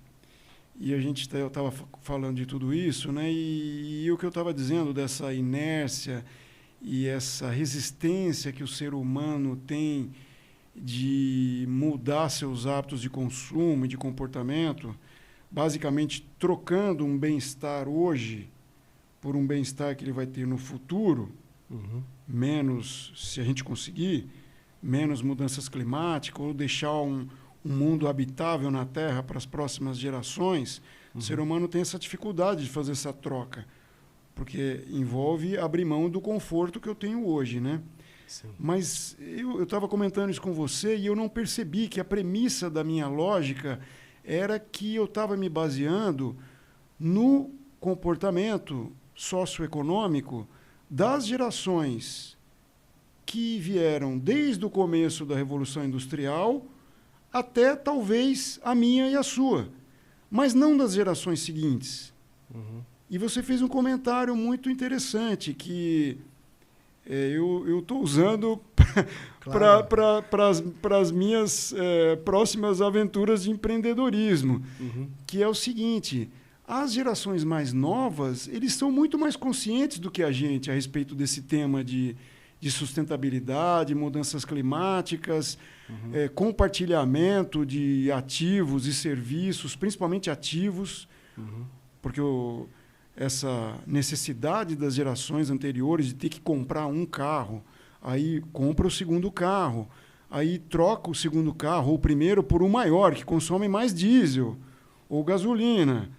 e eu estava falando de tudo isso, né? E o que eu estava dizendo dessa inércia e essa resistência que o ser humano tem de mudar seus hábitos de consumo e de comportamento, basicamente trocando um bem-estar hoje por um bem-estar que ele vai ter no futuro, menos, se a gente conseguir, menos mudanças climáticas, ou deixar um mundo habitável na Terra para as próximas gerações, o ser humano tem essa dificuldade de fazer essa troca, porque envolve abrir mão do conforto que eu tenho hoje, né? Sim. Mas eu estava comentando isso com você e eu não percebi que a premissa da minha lógica era que eu estava me baseando no comportamento socioeconômico das gerações que vieram desde o começo da Revolução Industrial até talvez a minha e a sua, mas não das gerações seguintes. E você fez um comentário muito interessante que eu estou usando Claro. para as minhas próximas aventuras de empreendedorismo, Uhum. que é o seguinte: as gerações mais novas, eles são muito mais conscientes do que a gente a respeito desse tema de sustentabilidade, mudanças climáticas, compartilhamento de ativos e serviços, principalmente ativos, porque essa necessidade das gerações anteriores de ter que comprar um carro, aí compra o segundo carro, aí troca o segundo carro, ou o primeiro, por um maior, que consome mais diesel ou gasolina,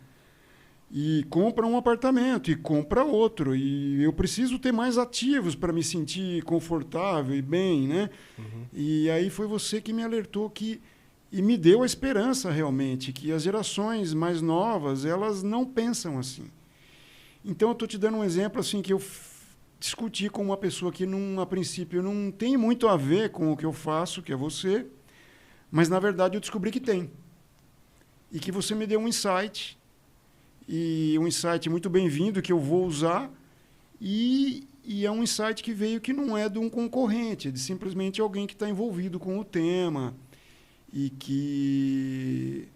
e compra um apartamento, e compra outro, e eu preciso ter mais ativos para me sentir confortável e bem, né? E aí foi você que me alertou e me deu a esperança realmente que as gerações mais novas, elas não pensam assim. Então eu estou te dando um exemplo assim que eu discuti com uma pessoa que a princípio não tem muito a ver com o que eu faço, que é você, mas na verdade eu descobri que tem. E que você me deu um insight, e um insight muito bem-vindo que eu vou usar, e é um insight que veio que não é de um concorrente, é de simplesmente alguém que está envolvido com o tema e que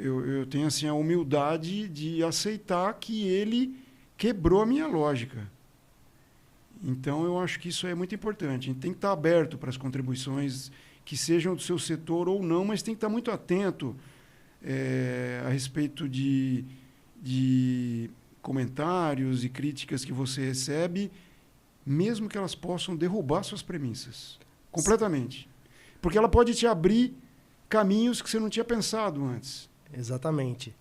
eu tenho assim, a humildade de aceitar que ele quebrou a minha lógica. Então, eu acho que isso é muito importante. A gente tem que estar aberto para as contribuições que sejam do seu setor ou não, mas tem que estar muito atento a respeito de comentários e críticas que você recebe, mesmo que elas possam derrubar suas premissas completamente. Porque ela pode te abrir caminhos que você não tinha pensado antes. Exatamente.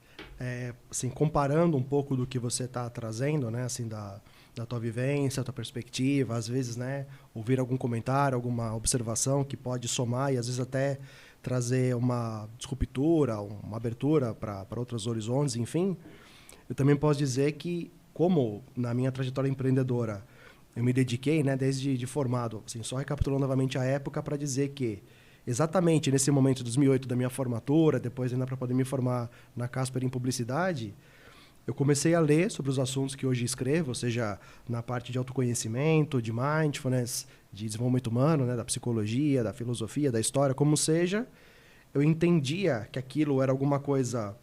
Assim, comparando um pouco do que você está trazendo, né, assim, da tua vivência, da tua perspectiva, às vezes, né, ouvir algum comentário, alguma observação que pode somar e às vezes até trazer uma disruptura, uma abertura para outros horizontes, enfim. Eu também posso dizer que, como na minha trajetória empreendedora, eu me dediquei, né, desde de formado, assim, só recapitulando novamente a época para dizer que exatamente nesse momento de 2008 da minha formatura, depois ainda para poder me formar na Casper em publicidade, eu comecei a ler sobre os assuntos que hoje escrevo, ou seja, na parte de autoconhecimento, de mindfulness, de desenvolvimento humano, né, da psicologia, da filosofia, da história, como seja. Eu entendia que aquilo era alguma coisa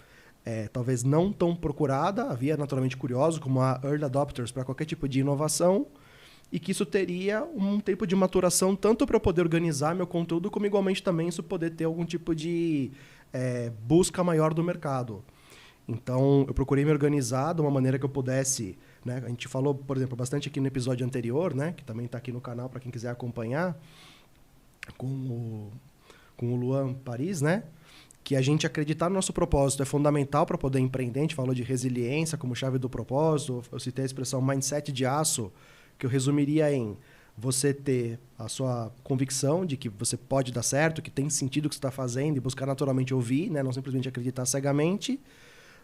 talvez não tão procurada, havia naturalmente curiosos, como a early adopters para qualquer tipo de inovação, e que isso teria um tempo de maturação tanto para eu poder organizar meu conteúdo, como igualmente também isso poder ter algum tipo de busca maior do mercado. Então, eu procurei me organizar de uma maneira que eu pudesse, né? A gente falou, por exemplo, bastante aqui no episódio anterior, né? Que também está aqui no canal para quem quiser acompanhar, com o Luan Paris, né? Que a gente acreditar no nosso propósito é fundamental para poder empreender. A gente falou de resiliência como chave do propósito. Eu citei a expressão mindset de aço, que eu resumiria em você ter a sua convicção de que você pode dar certo, que tem sentido o que você está fazendo e buscar naturalmente ouvir, né? Não simplesmente acreditar cegamente.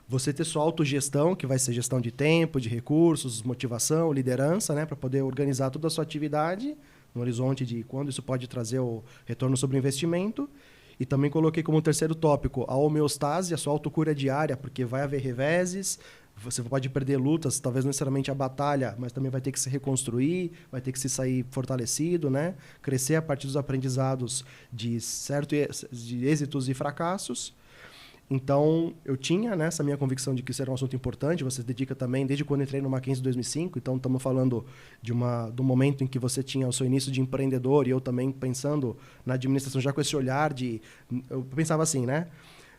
Você ter sua autogestão, que vai ser gestão de tempo, de recursos, motivação, liderança, né? Para poder organizar toda a sua atividade no horizonte de quando isso pode trazer o retorno sobre o investimento. E também coloquei como terceiro tópico a homeostase, a sua autocura diária, porque vai haver reveses, você pode perder lutas, talvez não necessariamente a batalha, mas também vai ter que se reconstruir, vai ter que se sair fortalecido, né? Crescer a partir dos aprendizados de êxitos e fracassos. Então, eu tinha, né, essa minha convicção de que isso era um assunto importante. Você se dedica também, desde quando entrei no Mackenzie em 2005. Então, estamos falando do momento em que você tinha o seu início de empreendedor e eu também pensando na administração já com esse olhar de... Eu pensava assim, né?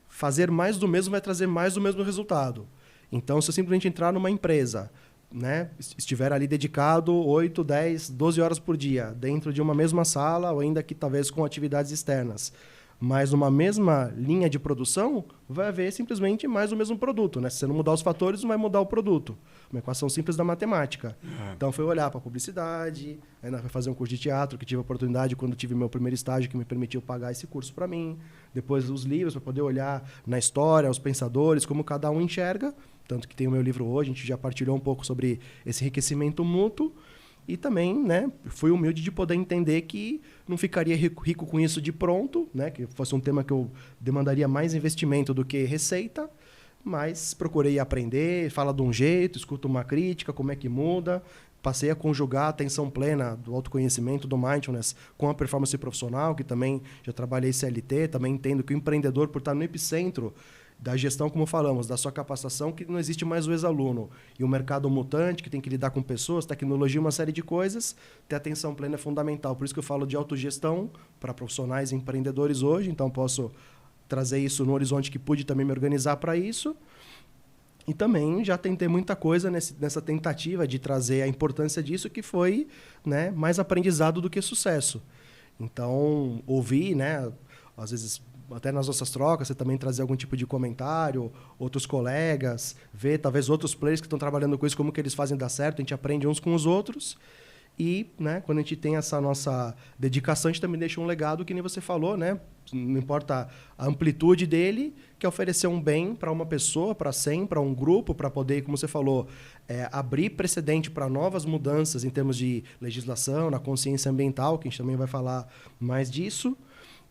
Fazer mais do mesmo vai trazer mais do mesmo resultado. Então, se eu simplesmente entrar numa empresa, né, estiver ali dedicado 8, 10, 12 horas por dia, dentro de uma mesma sala ou ainda que talvez com atividades externas, mas numa mesma linha de produção, vai haver simplesmente mais o mesmo produto, né? Se você não mudar os fatores, não vai mudar o produto. Uma equação simples da matemática. Então, foi olhar para a publicidade, ainda foi fazer um curso de teatro, que tive a oportunidade quando tive meu primeiro estágio, que me permitiu pagar esse curso para mim. Depois, os livros, para poder olhar na história, os pensadores, como cada um enxerga. Tanto que tem o meu livro hoje, a gente já partilhou um pouco sobre esse enriquecimento mútuo. E também, né, fui humilde de poder entender que não ficaria rico com isso de pronto, né, que fosse um tema que eu demandaria mais investimento do que receita, mas procurei aprender, fala de um jeito, escuta uma crítica, como é que muda. Passei a conjugar a atenção plena do autoconhecimento, do mindfulness, com a performance profissional, que também já trabalhei CLT, também entendo que o empreendedor, por estar no epicentro da gestão, como falamos, da sua capacitação, que não existe mais o ex-aluno. E o mercado mutante, que tem que lidar com pessoas, tecnologia, uma série de coisas, ter atenção plena é fundamental. Por isso que eu falo de autogestão para profissionais e empreendedores hoje, então posso trazer isso no horizonte que pude também me organizar para isso. E também já tentei muita coisa nessa tentativa de trazer a importância disso, que foi, né, mais aprendizado do que sucesso. Então, ouvir, né, às vezes, até nas nossas trocas, você também trazer algum tipo de comentário, outros colegas, ver talvez outros players que estão trabalhando com isso, como que eles fazem dar certo, a gente aprende uns com os outros. E, né, quando a gente tem essa nossa dedicação, a gente também deixa um legado, que nem você falou, né? Não importa a amplitude dele, que é oferecer um bem para uma pessoa, para 100, para um grupo, para poder, como você falou, abrir precedente para novas mudanças em termos de legislação, na consciência ambiental, que a gente também vai falar mais disso.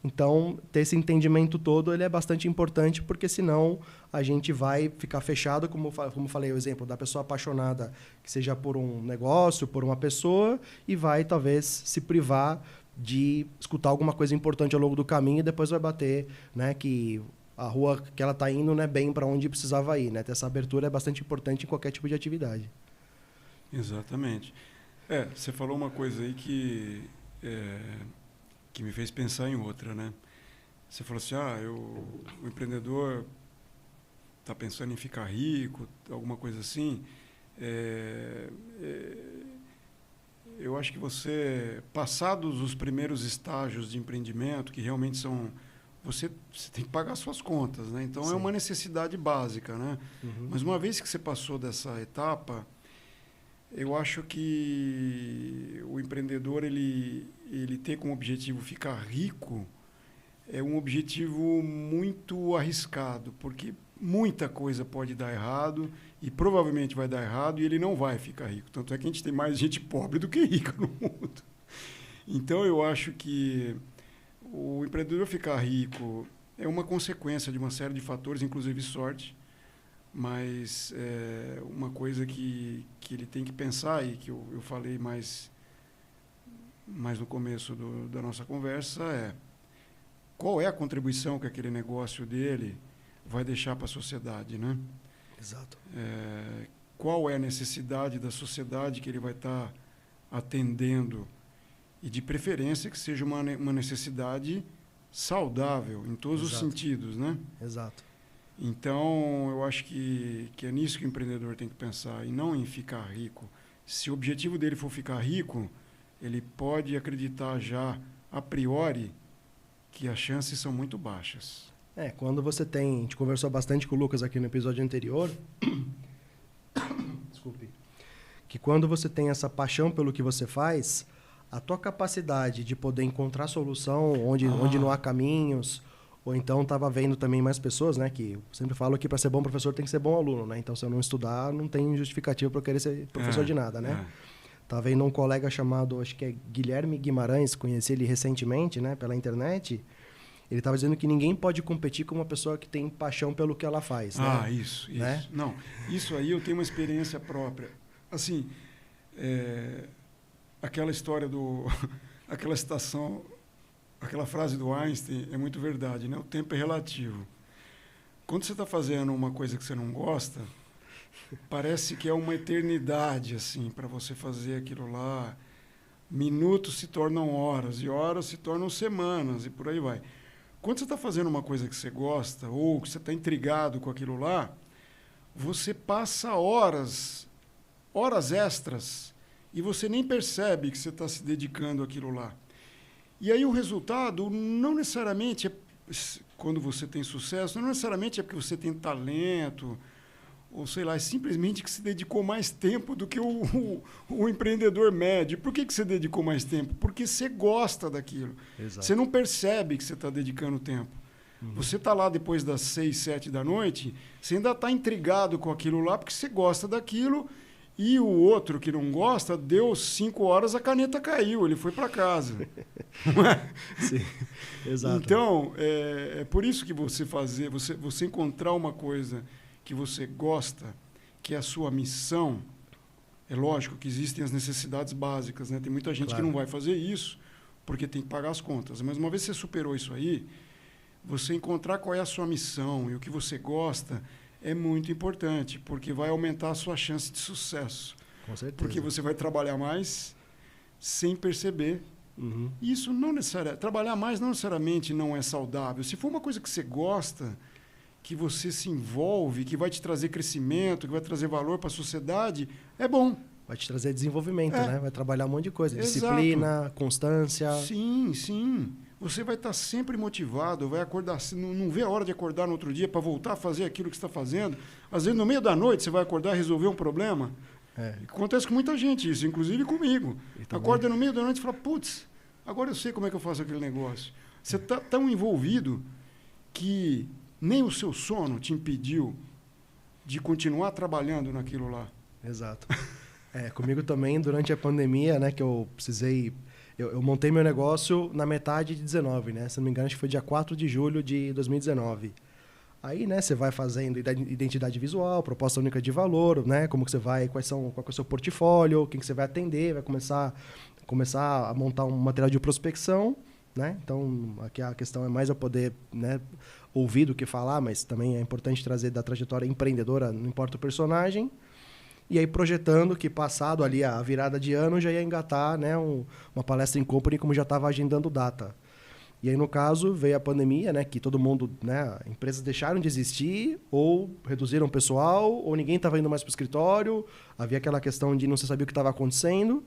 Então, ter esse entendimento todo ele é bastante importante, porque senão a gente vai ficar fechado, como falei o exemplo da pessoa apaixonada, que seja por um negócio, por uma pessoa, e vai talvez se privar de escutar alguma coisa importante ao longo do caminho, e depois vai bater, né, que a rua que ela está indo não é bem para onde precisava ir. Né? Ter essa abertura é bastante importante em qualquer tipo de atividade. Exatamente. Você falou uma coisa aí que me fez pensar em outra, né? Você falou assim, o empreendedor está pensando em ficar rico, alguma coisa assim. Eu acho que você, passados os primeiros estágios de empreendimento, que realmente são... Você tem que pagar suas contas, né? Então, sim, é uma necessidade básica, né? Uhum. Mas uma vez que você passou dessa etapa, eu acho que o empreendedor, ele ter como objetivo ficar rico é um objetivo muito arriscado, porque muita coisa pode dar errado e provavelmente vai dar errado e ele não vai ficar rico. Tanto é que a gente tem mais gente pobre do que rica no mundo. Então, eu acho que o empreendedor ficar rico é uma consequência de uma série de fatores, inclusive sorte, mas uma coisa que ele tem que pensar e que eu falei mais no começo da nossa conversa é qual é a contribuição que aquele negócio dele vai deixar para a sociedade, né? Exato. Qual é a necessidade da sociedade que ele vai estar atendendo e, de preferência, que seja uma necessidade saudável em todos os sentidos, né? Exato. Então, eu acho que é nisso que o empreendedor tem que pensar, e não em ficar rico. Se o objetivo dele for ficar rico, ele pode acreditar já, a priori, que as chances são muito baixas. Quando você tem... A gente conversou bastante com o Lucas aqui no episódio anterior. Desculpe. Que quando você tem essa paixão pelo que você faz, a tua capacidade de poder encontrar solução onde não há caminhos... Ou então estava vendo também mais pessoas, né? Que eu sempre falo que para ser bom professor tem que ser bom aluno, né? Então, se eu não estudar, não tem justificativa para eu querer ser professor de nada, né? Estava vendo um colega chamado, acho que é Guilherme Guimarães, conheci ele recentemente, né? Pela internet. Ele estava dizendo que ninguém pode competir com uma pessoa que tem paixão pelo que ela faz, né? Isso. Né? Não, isso aí eu tenho uma experiência própria. Assim, aquela história aquela citação... Aquela frase do Einstein é muito verdade, né? O tempo é relativo. Quando você está fazendo uma coisa que você não gosta, parece que é uma eternidade, assim, para você fazer aquilo lá. Minutos se tornam horas, e horas se tornam semanas, e por aí vai. Quando você está fazendo uma coisa que você gosta, ou que você está intrigado com aquilo lá, você passa horas extras, e você nem percebe que você está se dedicando àquilo lá. E aí o resultado não necessariamente quando você tem sucesso, não necessariamente é porque você tem talento, ou sei lá, é simplesmente que se dedicou mais tempo do que o empreendedor médio. Por que você dedicou mais tempo? Porque você gosta daquilo. Exato. Você não percebe que você está dedicando tempo. Uhum. Você está lá depois das 6, 7 da noite, você ainda está intrigado com aquilo lá, porque você gosta daquilo. E o outro que não gosta, deu 5 horas, a caneta caiu, ele foi para casa. Não é? Sim, exato. Então, é por isso que você encontrar uma coisa que você gosta, que é a sua missão, é lógico que existem as necessidades básicas, né? Tem muita gente que não vai fazer isso porque tem que pagar as contas. Mas uma vez que você superou isso aí, você encontrar qual é a sua missão e o que você gosta é muito importante, porque vai aumentar a sua chance de sucesso. Com certeza. Porque você vai trabalhar mais sem perceber. Uhum. Isso não necessariamente... Trabalhar mais não necessariamente não é saudável. Se for uma coisa que você gosta, que você se envolve, que vai te trazer crescimento, que vai trazer valor para a sociedade, é bom. Vai te trazer desenvolvimento, né? Vai trabalhar um monte de coisa. Exato. Disciplina, constância. Sim, sim. Você vai estar sempre motivado, vai acordar, não vê a hora de acordar no outro dia para voltar a fazer aquilo que você está fazendo. Às vezes, no meio da noite, você vai acordar e resolver um problema. Acontece com muita gente isso, inclusive comigo. Acorda no meio da noite e fala, putz, agora eu sei como é que eu faço aquele negócio. Você está tão envolvido que nem o seu sono te impediu de continuar trabalhando naquilo lá. Exato. Comigo também, durante a pandemia, né, que eu precisei... Eu montei meu negócio na metade de 19, né? Se não me engano, acho que foi dia 4 de julho de 2019. Aí, né, você vai fazendo identidade visual, proposta única de valor, né? Como que você vai, qual é o seu portfólio, quem que você vai atender, vai começar a montar um material de prospecção, né? Então, aqui a questão é mais eu poder, né, ouvir do que falar, mas também é importante trazer da trajetória empreendedora, não importa o personagem. E aí projetando que passado ali a virada de ano já ia engatar, né, uma palestra em company como já estava agendando data. E aí no caso veio a pandemia, né, que todo mundo, né, empresas deixaram de existir ou reduziram o pessoal ou ninguém estava indo mais para o escritório, havia aquela questão de não se sabia o que estava acontecendo.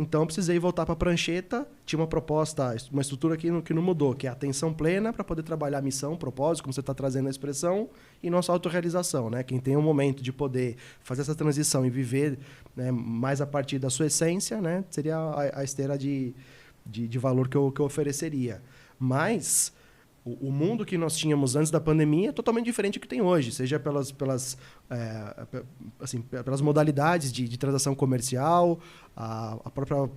Então, eu precisei voltar para a prancheta. Tinha uma proposta, uma estrutura que não mudou, que é a atenção plena para poder trabalhar a missão, propósito, como você está trazendo a expressão, e nossa autorrealização, né? Quem tem um momento de poder fazer essa transição e viver, né, mais a partir da sua essência, né, seria a esteira de valor que eu ofereceria. Mas o mundo que nós tínhamos antes da pandemia é totalmente diferente do que tem hoje, seja pelas modalidades de transação comercial, a própria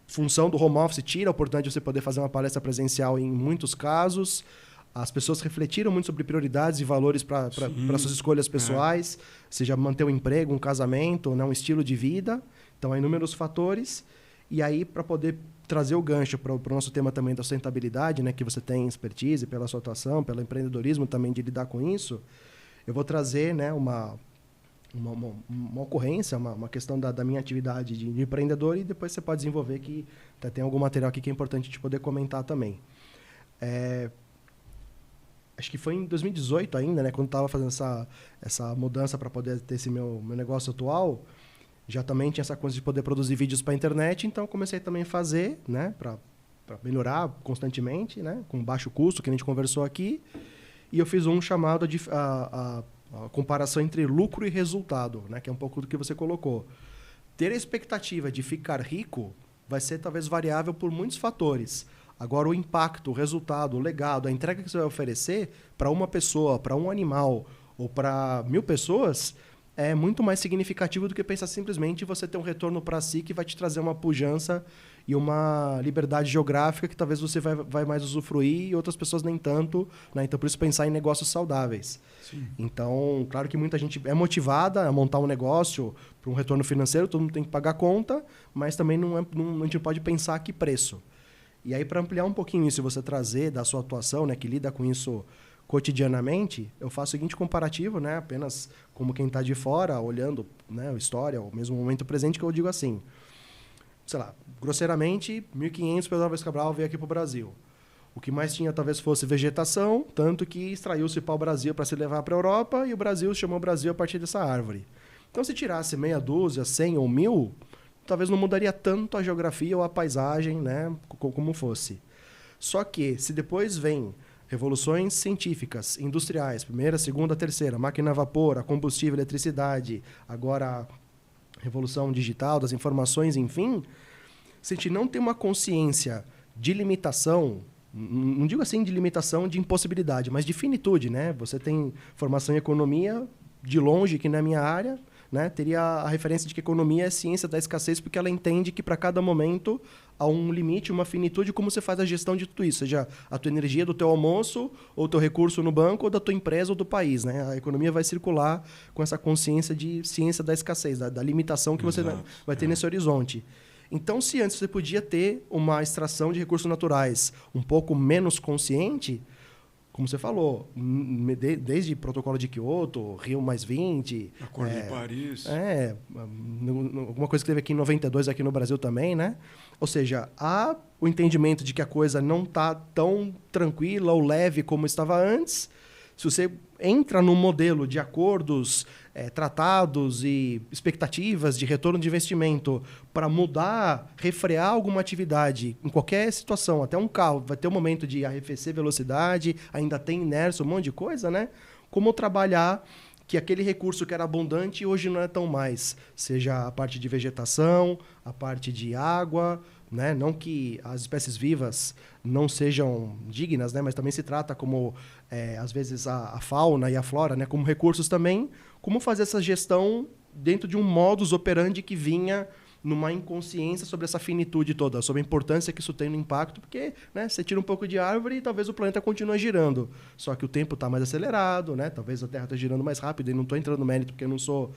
função do home office tira a oportunidade de você poder fazer uma palestra presencial em muitos casos. As pessoas refletiram muito sobre prioridades e valores para suas escolhas pessoais, seja manter um emprego, um casamento, né, um estilo de vida. Então, há inúmeros fatores. E aí, para poder trazer o gancho para o nosso tema também da sustentabilidade, né, que você tem expertise pela sua atuação, pelo empreendedorismo também de lidar com isso, eu vou trazer, né, uma ocorrência, uma questão da minha atividade de empreendedor e depois você pode desenvolver que tem algum material aqui que é importante de poder comentar também. Acho que foi em 2018 ainda, né, quando estava fazendo essa mudança para poder ter esse meu negócio atual, já também tinha essa coisa de poder produzir vídeos para a internet, então comecei também a fazer, né, para melhorar constantemente, né, com baixo custo, que a gente conversou aqui. E eu fiz um chamado a comparação entre lucro e resultado, né, que é um pouco do que você colocou. Ter a expectativa de ficar rico vai ser talvez variável por muitos fatores. Agora, o impacto, o resultado, o legado, a entrega que você vai oferecer para uma pessoa, para um animal ou para 1000 pessoas é muito mais significativo do que pensar simplesmente você ter um retorno para si que vai te trazer uma pujança e uma liberdade geográfica que talvez você vai mais usufruir e outras pessoas nem tanto, né? Então, por isso, pensar em negócios saudáveis. Sim. Então, claro que muita gente é motivada a montar um negócio para um retorno financeiro, todo mundo tem que pagar conta, mas também a gente não pode pensar a que preço. E aí, para ampliar um pouquinho isso e você trazer da sua atuação, né, que lida com isso cotidianamente, eu faço o seguinte comparativo, né, apenas como quem está de fora, olhando, né, a história, o mesmo momento presente, que eu digo assim, sei lá, grosseiramente, 1.500 Pedro Álvares Cabral veio aqui para o Brasil. O que mais tinha talvez fosse vegetação, tanto que extraiu-se pau-brasil para se levar para a Europa e o Brasil chamou Brasil a partir dessa árvore. Então, se tirasse meia dúzia, 100 ou 1000, talvez não mudaria tanto a geografia ou a paisagem, né, como fosse. Só que, se depois vem revoluções científicas, industriais, primeira, segunda, terceira, máquina a vapor, a combustível, eletricidade, agora a revolução digital, das informações, enfim, se a gente não tem uma consciência de limitação, não digo assim de limitação de impossibilidade, mas de finitude, né? Você tem formação em economia, de longe, que na minha área, né, teria a referência de que economia é ciência da escassez, porque ela entende que para cada momento há um limite, uma finitude, como você faz a gestão de tudo isso, seja a tua energia do teu almoço, ou teu recurso no banco, ou da tua empresa ou do país. Né? A economia vai circular com essa consciência de ciência da escassez, da limitação que você vai ter nesse horizonte. Então, se antes você podia ter uma extração de recursos naturais um pouco menos consciente, como você falou, desde protocolo de Kyoto, Rio+20... Acordo de Paris. Alguma coisa que teve aqui em 92, aqui no Brasil também, né? Ou seja, há o entendimento de que a coisa não está tão tranquila ou leve como estava antes. Se você entra num modelo de acordos, tratados e expectativas de retorno de investimento para mudar, refrear alguma atividade em qualquer situação, até um carro, vai ter um momento de arrefecer velocidade, ainda tem inércia, um monte de coisa, né? Como trabalhar que aquele recurso que era abundante hoje não é tão mais, seja a parte de vegetação, a parte de água, né? Não que as espécies vivas não sejam dignas, né? Mas também se trata como, às vezes, a fauna e a flora, né? Como recursos também, como fazer essa gestão dentro de um modus operandi que vinha numa inconsciência sobre essa finitude toda, sobre a importância que isso tem no impacto, porque, né, você tira um pouco de árvore e talvez o planeta continue girando. Só que o tempo está mais acelerado, né? Talvez a Terra está girando mais rápido, e não estou entrando no mérito porque eu não sou,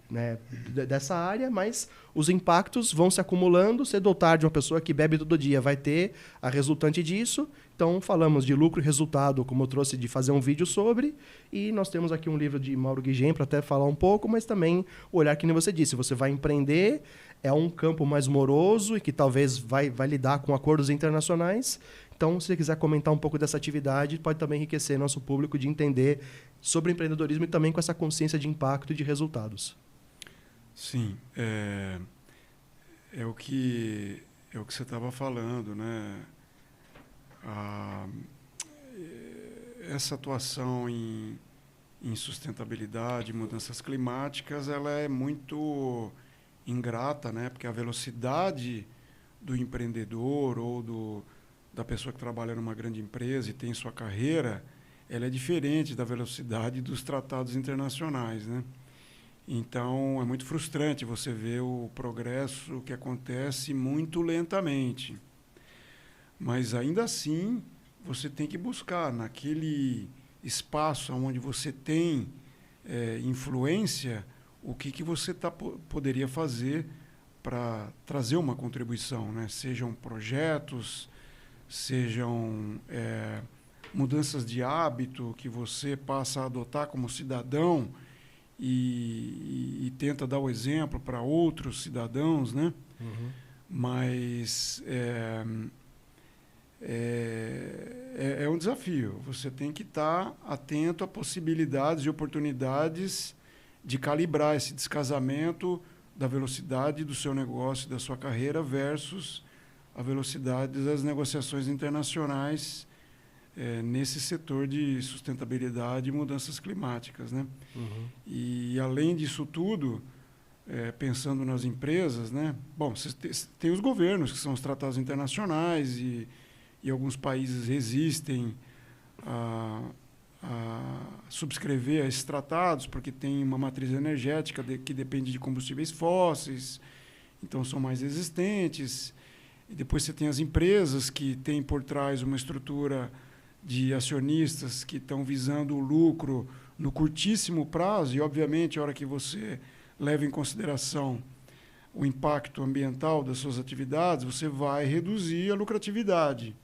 né, dessa área, mas os impactos vão se acumulando. Cedo ou tarde, uma pessoa que bebe todo dia vai ter a resultante disso. Então, falamos de lucro e resultado, como eu trouxe de fazer um vídeo sobre, e nós temos aqui um livro de Mauro Guigem para até falar um pouco, mas também o olhar que nem você disse, você vai empreender, é um campo mais moroso e que talvez vai lidar com acordos internacionais. Então, se você quiser comentar um pouco dessa atividade, pode também enriquecer nosso público de entender sobre empreendedorismo e também com essa consciência de impacto e de resultados. Sim, é o que você estava falando, né? Essa atuação em sustentabilidade, mudanças climáticas, ela é muito ingrata, né? Porque a velocidade do empreendedor ou da pessoa que trabalha numa grande empresa e tem sua carreira, ela é diferente da velocidade dos tratados internacionais, né? Então, é muito frustrante você ver o progresso que acontece muito lentamente. Mas, ainda assim, você tem que buscar naquele espaço onde você tem influência, o que você poderia fazer para trazer uma contribuição, né? Sejam projetos, sejam mudanças de hábito que você passa a adotar como cidadão e tenta dar o exemplo para outros cidadãos, né? Uhum. Mas é um desafio. Você tem que estar atento a possibilidades e oportunidades de calibrar esse descasamento da velocidade do seu negócio, da sua carreira, versus a velocidade das negociações internacionais nesse setor de sustentabilidade e mudanças climáticas, né? Uhum. E, além disso tudo, pensando nas empresas, né? Bom, tem os governos, que são os tratados internacionais, e alguns países resistem a subscrever esses tratados, porque tem uma matriz energética que depende de combustíveis fósseis, então são mais resistentes. E depois você tem as empresas que têm por trás uma estrutura de acionistas que estão visando o lucro no curtíssimo prazo, e, obviamente, a hora que você leva em consideração o impacto ambiental das suas atividades, você vai reduzir a lucratividade.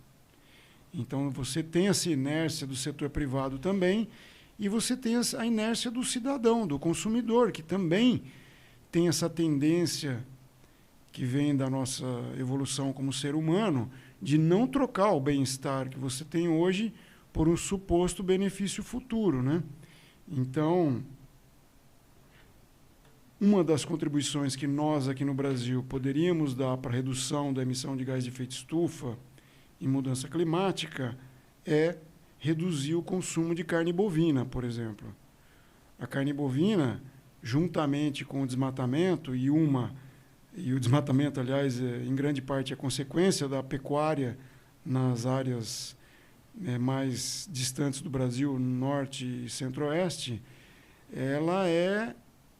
Então, você tem essa inércia do setor privado também, e você tem a inércia do cidadão, do consumidor, que também tem essa tendência que vem da nossa evolução como ser humano, de não trocar o bem-estar que você tem hoje por um suposto benefício futuro, né? Então, uma das contribuições que nós aqui no Brasil poderíamos dar para a redução da emissão de gás de efeito estufa e mudança climática é reduzir o consumo de carne bovina, por exemplo. A carne bovina, juntamente com o desmatamento, e o desmatamento, aliás, em grande parte é consequência da pecuária nas áreas mais distantes do Brasil, norte e centro-oeste, ela é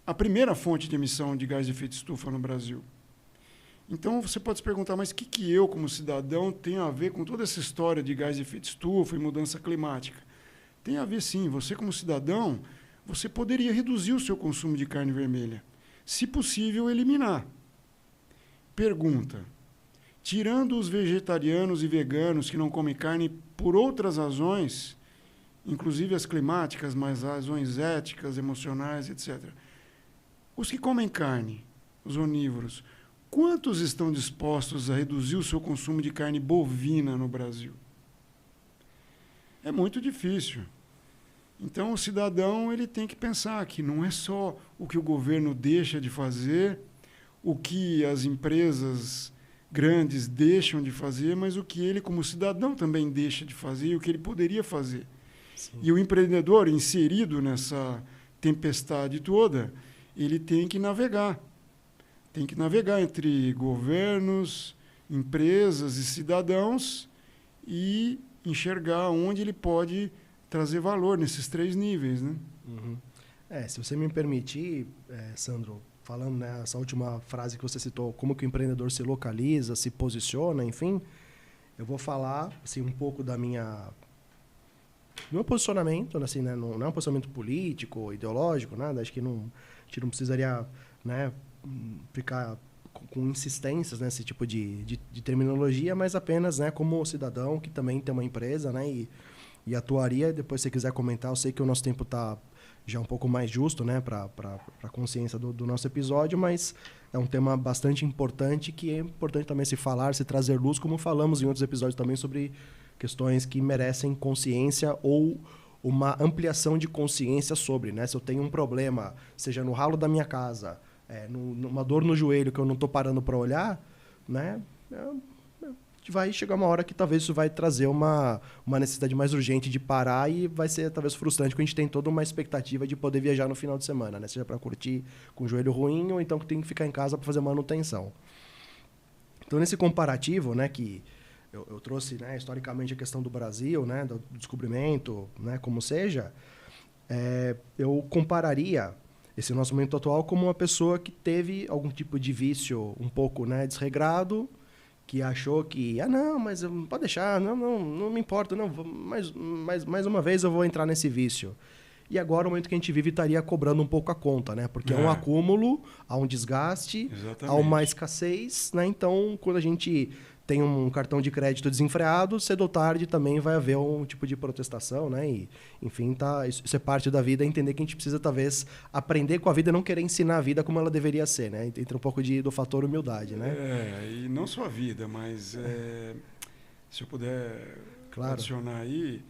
a primeira fonte de emissão de gás de efeito estufa no Brasil. Então, você pode se perguntar, mas o que eu, como cidadão, tenho a ver com toda essa história de gás de efeito estufa e mudança climática? Tem a ver, sim. Você, como cidadão, você poderia reduzir o seu consumo de carne vermelha. Se possível, eliminar. Pergunta. Tirando os vegetarianos e veganos que não comem carne por outras razões, inclusive as climáticas, mas razões éticas, emocionais, etc. Os que comem carne, os onívoros, quantos estão dispostos a reduzir o seu consumo de carne bovina no Brasil? É muito difícil. Então, o cidadão ele tem que pensar que não é só o que o governo deixa de fazer, o que as empresas grandes deixam de fazer, mas o que ele, como cidadão, também deixa de fazer e o que ele poderia fazer. Sim. E o empreendedor, inserido nessa tempestade toda, ele tem que navegar. Tem que navegar entre governos, empresas e cidadãos e enxergar onde ele pode trazer valor nesses 3 níveis, né? Uhum. Se você me permitir, Sandro, falando nessa última frase que você citou, como que o empreendedor se localiza, se posiciona, enfim, eu vou falar assim, um pouco do meu posicionamento, assim, né? Não é um posicionamento político, ideológico, nada. Acho que a gente não precisaria, né, ficar com insistências nesse tipo de terminologia, mas apenas, né, como cidadão que também tem uma empresa, né, e atuaria. Depois, se você quiser comentar, eu sei que o nosso tempo está já um pouco mais justo, né, para a consciência do nosso episódio, mas é um tema bastante importante, que é importante também se falar, se trazer luz, como falamos em outros episódios também sobre questões que merecem consciência ou uma ampliação de consciência sobre, né? Se eu tenho um problema, seja no ralo da minha casa, numa dor no joelho que eu não estou parando para olhar, né? Vai chegar uma hora que talvez isso vai trazer uma necessidade mais urgente de parar e vai ser talvez frustrante, porque a gente tem toda uma expectativa de poder viajar no final de semana, né? Seja para curtir com o joelho ruim ou então que tem que ficar em casa para fazer manutenção. Então, nesse comparativo, né, que eu trouxe, né, historicamente a questão do Brasil, né, do descobrimento, né, como seja, eu compararia esse nosso momento atual como uma pessoa que teve algum tipo de vício um pouco, né, desregrado, que achou que, não, mas pode deixar, não me importa, não, mais uma vez eu vou entrar nesse vício. E agora, o momento que a gente vive, estaria cobrando um pouco a conta, né? Porque é um acúmulo, há um desgaste, há uma escassez, né? Então, quando a gente tem um cartão de crédito desenfreado, cedo ou tarde também vai haver um tipo de protestação, né? E, enfim, isso é parte da vida, entender que a gente precisa, talvez, aprender com a vida e não querer ensinar a vida como ela deveria ser, né? Entra um pouco do fator humildade, né? E não só a vida, mas se eu puder adicionar aí,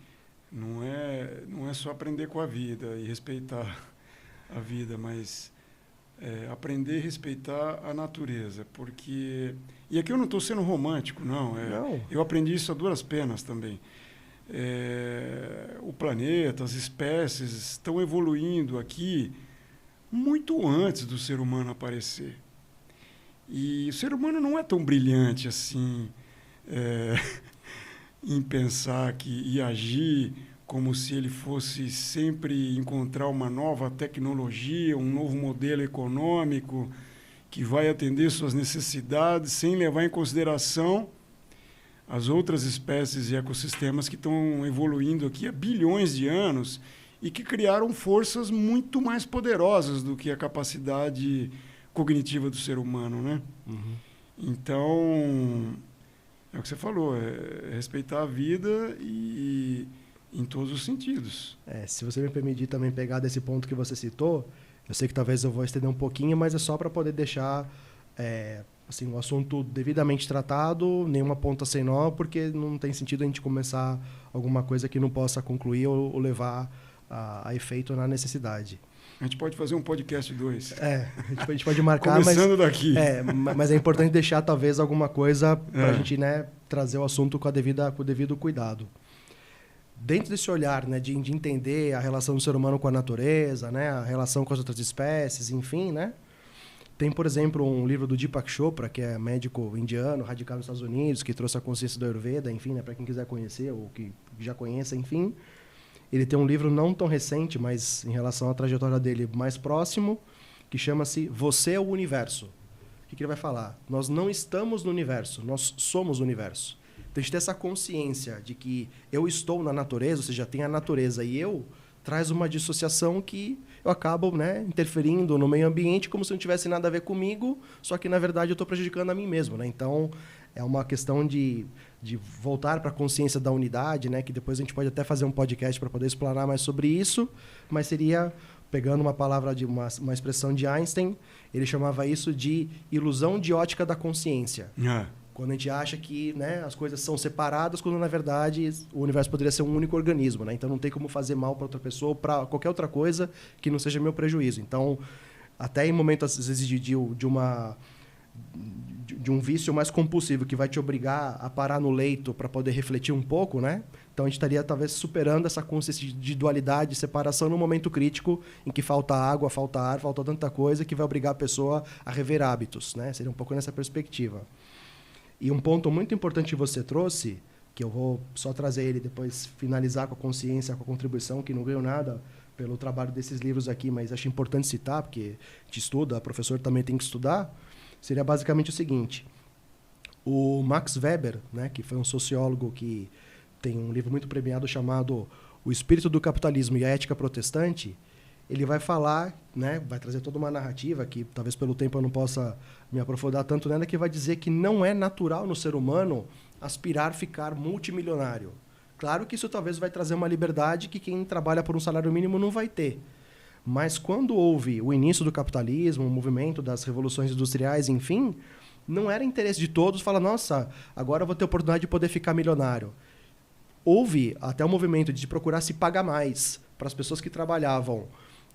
não é só aprender com a vida e respeitar a vida, mas aprender e respeitar a natureza, porque... E aqui eu não estou sendo romântico, não. Eu aprendi isso a duras penas também. O planeta, as espécies estão evoluindo aqui muito antes do ser humano aparecer. E o ser humano não é tão brilhante assim em pensar e agir como se ele fosse sempre encontrar uma nova tecnologia, um novo modelo econômico que vai atender suas necessidades sem levar em consideração as outras espécies e ecossistemas que estão evoluindo aqui há bilhões de anos e que criaram forças muito mais poderosas do que a capacidade cognitiva do ser humano, né? Uhum. Então, é o que você falou, é respeitar a vida e em todos os sentidos. Se você me permitir também pegar desse ponto que você citou, eu sei que talvez eu vou estender um pouquinho, mas é só para poder deixar assim, o assunto devidamente tratado, nenhuma ponta sem nó, porque não tem sentido a gente começar alguma coisa que não possa concluir ou levar a efeito na necessidade. A gente pode fazer um podcast 2. A gente pode marcar, começando daqui. Mas é importante deixar talvez alguma coisa para a gente, né, trazer o assunto com o devido cuidado. Dentro desse olhar, né, de entender a relação do ser humano com a natureza, né, a relação com as outras espécies, enfim, né, tem, por exemplo, um livro do Deepak Chopra, que é médico indiano, radicado nos Estados Unidos, que trouxe a consciência do Ayurveda, enfim, né, para quem quiser conhecer ou que já conheça, enfim. Ele tem um livro não tão recente, mas em relação à trajetória dele mais próximo, que chama-se Você é o Universo. O que ele vai falar? Nós não estamos no universo, nós somos o universo. Então, a gente ter essa consciência de que eu estou na natureza, ou seja, tem a natureza e eu, traz uma dissociação que eu acabo, né, interferindo no meio ambiente como se não tivesse nada a ver comigo, só que, na verdade, eu estou prejudicando a mim mesmo. Né? Então, é uma questão de voltar para a consciência da unidade, né, que depois a gente pode até fazer um podcast para poder explanar mais sobre isso, mas seria, pegando uma palavra, de uma expressão de Einstein, ele chamava isso de ilusão de ótica da consciência. Quando a gente acha que, né, as coisas são separadas, quando na verdade o universo poderia ser um único organismo. Né? Então não tem como fazer mal para outra pessoa ou para qualquer outra coisa que não seja meu prejuízo. Então, até em momentos, às vezes, de um vício mais compulsivo que vai te obrigar a parar no leito para poder refletir um pouco, né? Então a gente estaria talvez superando essa consciência de dualidade, separação num momento crítico em que falta água, falta ar, falta tanta coisa que vai obrigar a pessoa a rever hábitos, né? Seria um pouco nessa perspectiva. E um ponto muito importante que você trouxe, que eu vou só trazer ele depois finalizar com a consciência, com a contribuição, que não ganho nada pelo trabalho desses livros aqui, mas acho importante citar, porque a gente estuda, o professor também tem que estudar, seria basicamente o seguinte. O Max Weber, né, que foi um sociólogo que tem um livro muito premiado chamado O Espírito do Capitalismo e a Ética Protestante, ele vai falar, né, vai trazer toda uma narrativa que talvez pelo tempo eu não possa me aprofundar tanto nela, que vai dizer que não é natural no ser humano aspirar a ficar multimilionário. Claro que isso talvez vai trazer uma liberdade que quem trabalha por um salário mínimo não vai ter. Mas quando houve o início do capitalismo, o movimento das revoluções industriais, enfim, não era interesse de todos falar, nossa, agora eu vou ter a oportunidade de poder ficar milionário. Houve até o movimento de procurar se pagar mais para as pessoas que trabalhavam,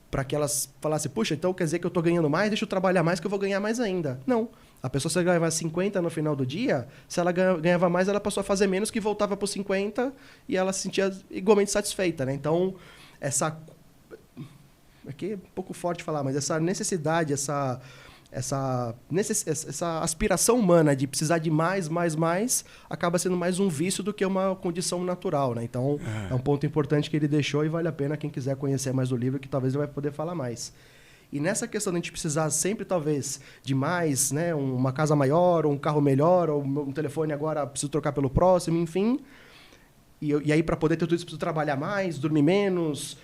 para que elas falassem, puxa, então quer dizer que eu estou ganhando mais, deixa eu trabalhar mais que eu vou ganhar mais ainda. Não. A pessoa, se ela ganhava 50 no final do dia, se ela ganhava mais, ela passou a fazer menos, que voltava para os 50 e ela se sentia igualmente satisfeita. Né? Então, essa... Aqui é um pouco forte falar, mas essa necessidade, essa aspiração humana de precisar de mais, acaba sendo mais um vício do que uma condição natural, né? Então, é um ponto importante que ele deixou e vale a pena quem quiser conhecer mais do livro, que talvez ele vai poder falar mais. E nessa questão de a gente precisar sempre, talvez, de mais, né? Uma casa maior, ou um carro melhor, ou um telefone agora preciso trocar pelo próximo, enfim... E aí, para poder ter tudo isso, preciso trabalhar mais, dormir menos,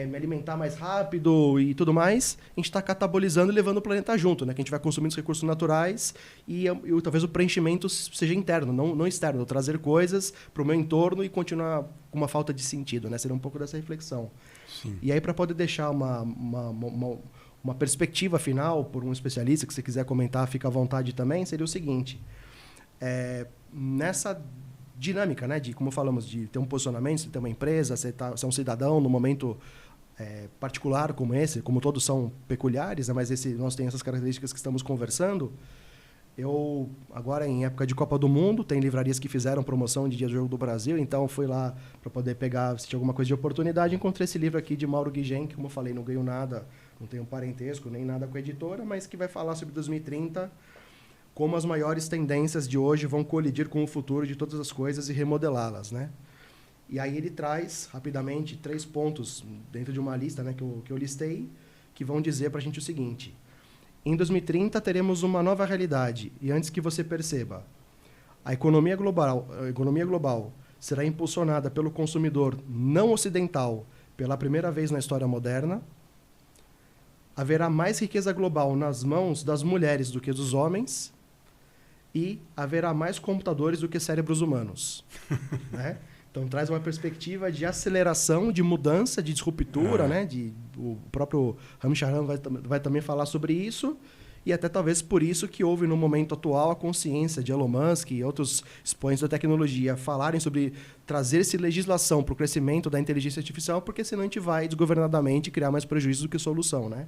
me alimentar mais rápido e tudo mais. A gente está catabolizando e levando o planeta junto, né? Que a gente vai consumindo os recursos naturais e talvez o preenchimento seja interno, não externo. Trazer coisas para o meu entorno e continuar com uma falta de sentido, né? Seria um pouco dessa reflexão. Sim. E aí, para poder deixar uma perspectiva final por um especialista, que você quiser comentar, fica à vontade também, seria o seguinte. Nessa dinâmica, né, de, como falamos, de ter um posicionamento, de ter uma empresa, ser um cidadão no momento particular como esse, como todos são peculiares, né, mas nós temos essas características que estamos conversando. Eu, agora em época de Copa do Mundo, tem livrarias que fizeram promoção de Dia do Jogo do Brasil, então fui lá para poder pegar, se tinha alguma coisa de oportunidade, encontrei esse livro aqui de Mauro Guigen, que, como eu falei, não ganho nada, não tenho parentesco, nem nada com a editora, mas que vai falar sobre 2030, como as maiores tendências de hoje vão colidir com o futuro de todas as coisas e remodelá-las, né? E aí ele traz, rapidamente, 3 pontos dentro de uma lista, né, que eu listei, que vão dizer para a gente o seguinte. Em 2030, teremos uma nova realidade. E antes que você perceba, a economia global será impulsionada pelo consumidor não ocidental pela primeira vez na história moderna. Haverá mais riqueza global nas mãos das mulheres do que dos homens. E haverá mais computadores do que cérebros humanos. Né? Então, traz uma perspectiva de aceleração, de mudança, de disruptura. Né? O próprio Ramcharan vai também falar sobre isso. E até talvez por isso que houve, no momento atual, a consciência de Elon Musk e outros expoentes da tecnologia falarem sobre trazer-se legislação para o crescimento da inteligência artificial, porque senão a gente vai desgovernadamente criar mais prejuízos do que solução. Né?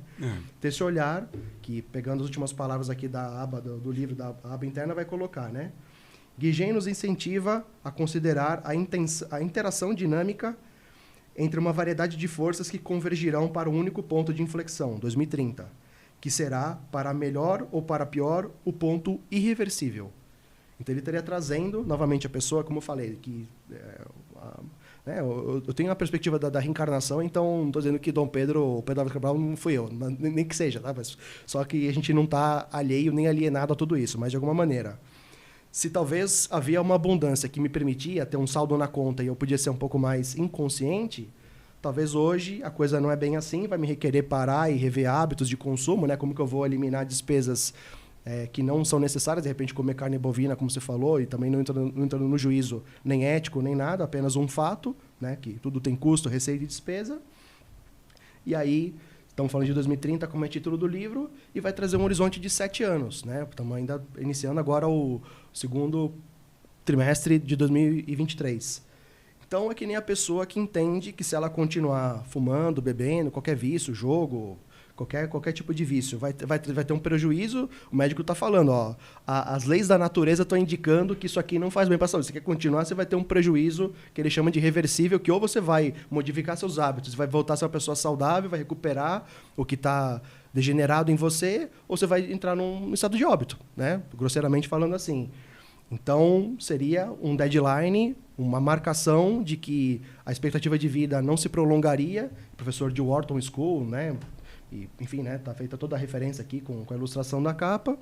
Ter esse olhar, que pegando as últimas palavras aqui da aba do livro, da aba interna, vai colocar, né? Guigen nos incentiva a considerar a interação dinâmica entre uma variedade de forças que convergirão para um único ponto de inflexão, 2030. Que será, para melhor ou para pior, o ponto irreversível. Então, ele estaria trazendo, novamente, a pessoa, como eu falei, que né? Eu tenho a perspectiva da reencarnação, então não estou dizendo que Dom Pedro ou Pedro Álvares Cabral não fui eu, nem que seja, tá? Mas, só que a gente não está alheio nem alienado a tudo isso, mas de alguma maneira. Se talvez havia uma abundância que me permitia ter um saldo na conta e eu podia ser um pouco mais inconsciente, talvez hoje a coisa não é bem assim, vai me requerer parar e rever hábitos de consumo, né? Como que eu vou eliminar despesas que não são necessárias, de repente comer carne bovina, como você falou, e também não entrando no juízo nem ético, nem nada, apenas um fato, né? Que tudo tem custo, receita e despesa. E aí, estamos falando de 2030 como é título do livro, e vai trazer um horizonte de 7 anos. Né? Estamos ainda iniciando agora o segundo trimestre de 2023. Então, é que nem a pessoa que entende que se ela continuar fumando, bebendo, qualquer vício, jogo, qualquer tipo de vício, vai ter um prejuízo. O médico está falando, ó, as leis da natureza estão indicando que isso aqui não faz bem para a saúde. Se você quer continuar, você vai ter um prejuízo que ele chama de reversível, que ou você vai modificar seus hábitos, vai voltar a ser uma pessoa saudável, vai recuperar o que está degenerado em você, ou você vai entrar num estado de óbito, né? Grosseiramente falando assim. Então, seria um deadline, uma marcação de que a expectativa de vida não se prolongaria. O professor de Wharton School, né? E, enfim, né, tá feita toda a referência aqui com a ilustração da capa.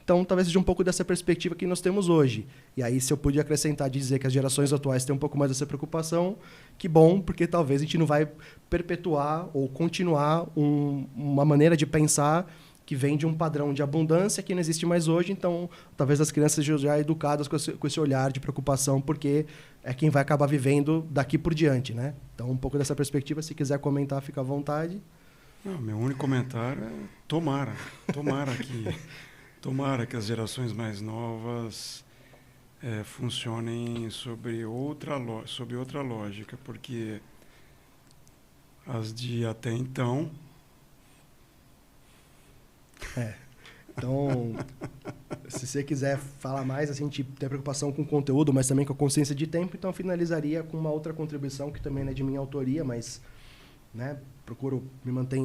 Então, talvez seja um pouco dessa perspectiva que nós temos hoje. E aí, se eu puder acrescentar de dizer que as gerações atuais têm um pouco mais dessa preocupação, que bom, porque talvez a gente não vai perpetuar ou continuar uma maneira de pensar que vem de um padrão de abundância que não existe mais hoje. Então, talvez as crianças sejam já educadas com esse olhar de preocupação, porque é quem vai acabar vivendo daqui por diante, né? Então, um pouco dessa perspectiva, se quiser comentar, fica à vontade. Não, meu único comentário é tomara que as gerações mais novas funcionem sobre outra lógica, porque as de até então... Então, se você quiser falar mais, assim, a gente tem preocupação com o conteúdo, mas também com a consciência de tempo, então eu finalizaria com uma outra contribuição que também não é de minha autoria, mas... né, procuro me manter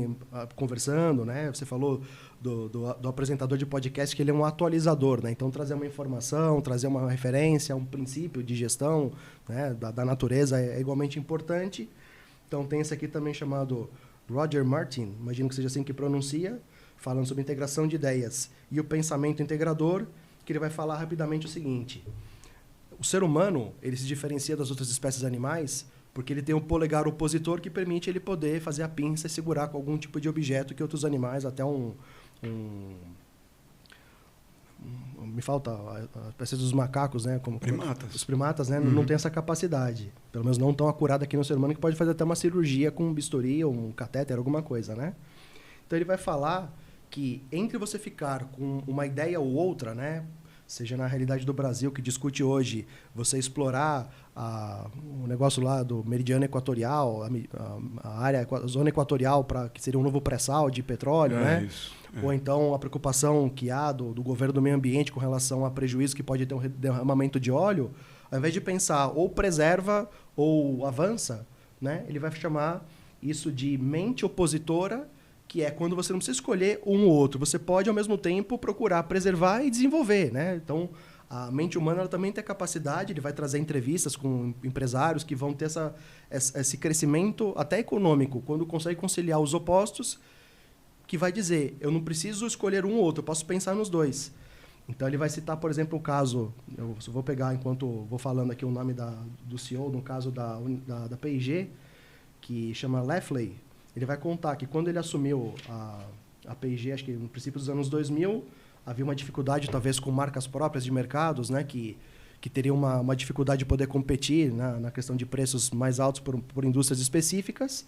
conversando, né? Você falou do apresentador de podcast que ele é um atualizador, né? Então trazer uma informação, trazer uma referência, um princípio de gestão, né, da natureza é igualmente importante. Então tem esse aqui também chamado Roger Martin, imagino que seja assim que pronuncia, falando sobre integração de ideias e o pensamento integrador, que ele vai falar rapidamente o seguinte: o ser humano ele se diferencia das outras espécies animais porque ele tem um polegar opositor que permite ele poder fazer a pinça e segurar com algum tipo de objeto que outros animais, até me falta a espécie dos macacos, né? Primatas. Os primatas, né? Não tem essa capacidade. Pelo menos não tão acurada aqui no ser humano, que pode fazer até uma cirurgia com um bisturi ou um catéter, alguma coisa, né? Então ele vai falar que entre você ficar com uma ideia ou outra, né? Seja na realidade do Brasil, que discute hoje você explorar o negócio lá do meridiano equatorial, a zona equatorial, que seria um novo pré-sal de petróleo, né? Isso, Ou então a preocupação que há do governo do meio ambiente com relação a prejuízo que pode ter um derramamento de óleo, ao invés de pensar ou preserva ou avança, né? Ele vai chamar isso de mente opositora, que é quando você não precisa escolher um ou outro, você pode, ao mesmo tempo, procurar preservar e desenvolver, né? Então, a mente humana ela também tem a capacidade, ele vai trazer entrevistas com empresários que vão ter esse crescimento até econômico, quando consegue conciliar os opostos, que vai dizer, eu não preciso escolher um ou outro, eu posso pensar nos dois. Então, ele vai citar, por exemplo, o caso, eu vou pegar, enquanto vou falando aqui o nome do CEO, no caso da P&G, que chama Leffley. Ele vai contar que quando ele assumiu a P&G, acho que no princípio dos anos 2000, havia uma dificuldade, talvez, com marcas próprias de mercados, né, que teriam uma dificuldade de poder competir na questão de preços mais altos por indústrias específicas.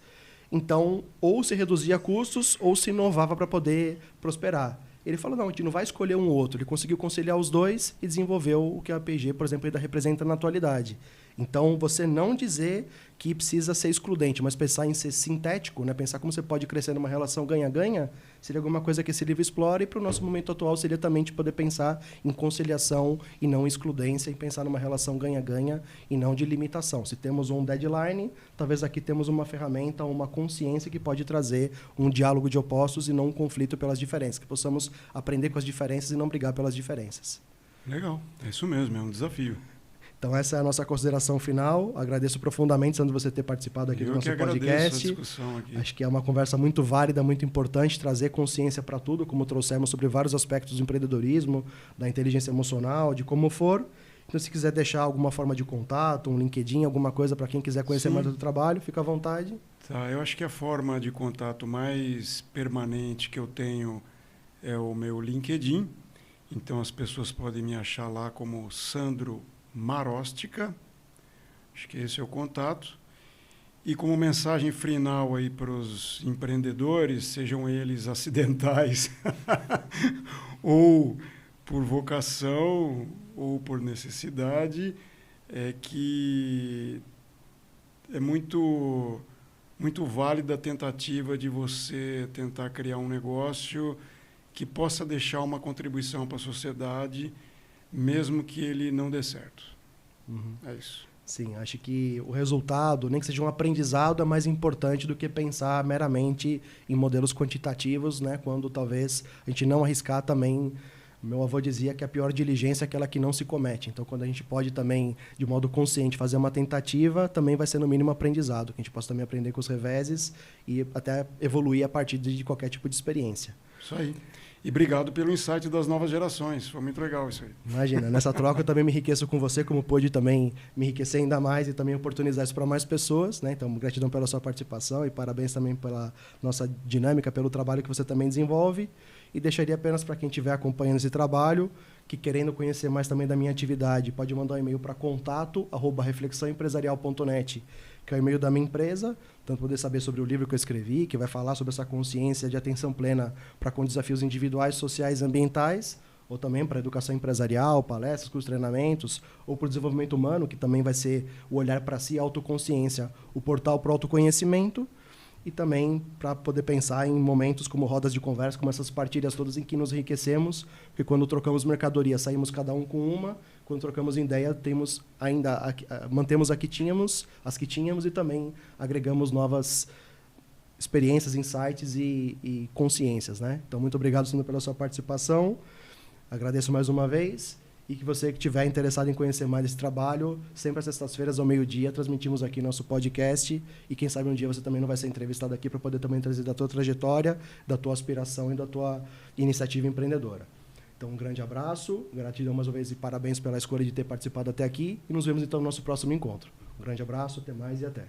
Então, ou se reduzia custos ou se inovava para poder prosperar. Ele falou, não, a gente não vai escolher um ou outro. Ele conseguiu conciliar os dois e desenvolveu o que a P&G, por exemplo, ainda representa na atualidade. Então, você não dizer que precisa ser excludente, mas pensar em ser sintético, né? Pensar como você pode crescer numa relação ganha-ganha, seria alguma coisa que esse livro explora, e para o nosso momento atual seria também de poder pensar em conciliação e não excludência, e pensar numa relação ganha-ganha e não de limitação. Se temos um deadline, talvez aqui temos uma ferramenta, uma consciência que pode trazer um diálogo de opostos e não um conflito pelas diferenças, que possamos aprender com as diferenças e não brigar pelas diferenças. Legal, é isso mesmo, é um desafio. Então, essa é a nossa consideração final. Agradeço profundamente, Sandro, você ter participado aqui do nosso podcast. A discussão aqui. Acho que é uma conversa muito válida, muito importante, trazer consciência para tudo, como trouxemos sobre vários aspectos do empreendedorismo, da inteligência emocional, de como for. Então, se quiser deixar alguma forma de contato, um LinkedIn, alguma coisa para quem quiser conhecer mais do trabalho, fica à vontade. Tá, eu acho que a forma de contato mais permanente que eu tenho é o meu LinkedIn. Então, as pessoas podem me achar lá como Sandro Marostica, acho que esse é o contato. E como mensagem final aí para os empreendedores, sejam eles acidentais ou por vocação ou por necessidade, é que é muito válida a tentativa de você tentar criar um negócio que possa deixar uma contribuição para a sociedade, mesmo que ele não dê certo. É isso. Sim, acho que o resultado, nem que seja um aprendizado, é mais importante do que pensar meramente em modelos quantitativos, né? Quando talvez a gente não arriscar também. Meu avô dizia que a pior diligência é aquela que não se comete. Então, quando a gente pode também, de modo consciente, fazer uma tentativa, também vai ser no mínimo aprendizado, que a gente possa também aprender com os reveses e até evoluir a partir de qualquer tipo de experiência. Isso aí. E obrigado pelo insight das novas gerações. Foi muito legal isso aí. Imagina, nessa troca eu também me enriqueço com você, como pude também me enriquecer ainda mais e também oportunizar isso para mais pessoas, né? Então, gratidão pela sua participação e parabéns também pela nossa dinâmica, pelo trabalho que você também desenvolve. E deixaria apenas para quem estiver acompanhando esse trabalho, que querendo conhecer mais também da minha atividade, pode mandar um e-mail para contato@reflexãoempresarial.net, que é o e-mail da minha empresa, tanto poder saber sobre o livro que eu escrevi, que vai falar sobre essa consciência de atenção plena para com desafios individuais, sociais e ambientais, ou também para a educação empresarial, palestras, cursos, treinamentos, ou para o desenvolvimento humano, que também vai ser o olhar para si, a autoconsciência, o portal para o autoconhecimento, e também para poder pensar em momentos como rodas de conversa, como essas partilhas todas em que nos enriquecemos, porque quando trocamos mercadoria, saímos cada um com uma, quando trocamos ideia, temos ainda mantemos as que tínhamos e também agregamos novas experiências, insights e consciências, né? Então, muito obrigado, Sandro, pela sua participação. Agradeço mais uma vez. E que você que estiver interessado em conhecer mais esse trabalho, sempre às sextas-feiras ao meio-dia, transmitimos aqui nosso podcast. E quem sabe um dia você também não vai ser entrevistado aqui para poder também trazer da tua trajetória, da tua aspiração e da tua iniciativa empreendedora. Então, um grande abraço, gratidão mais uma vez e parabéns pela escolha de ter participado até aqui. E nos vemos então no nosso próximo encontro. Um grande abraço, até mais e até.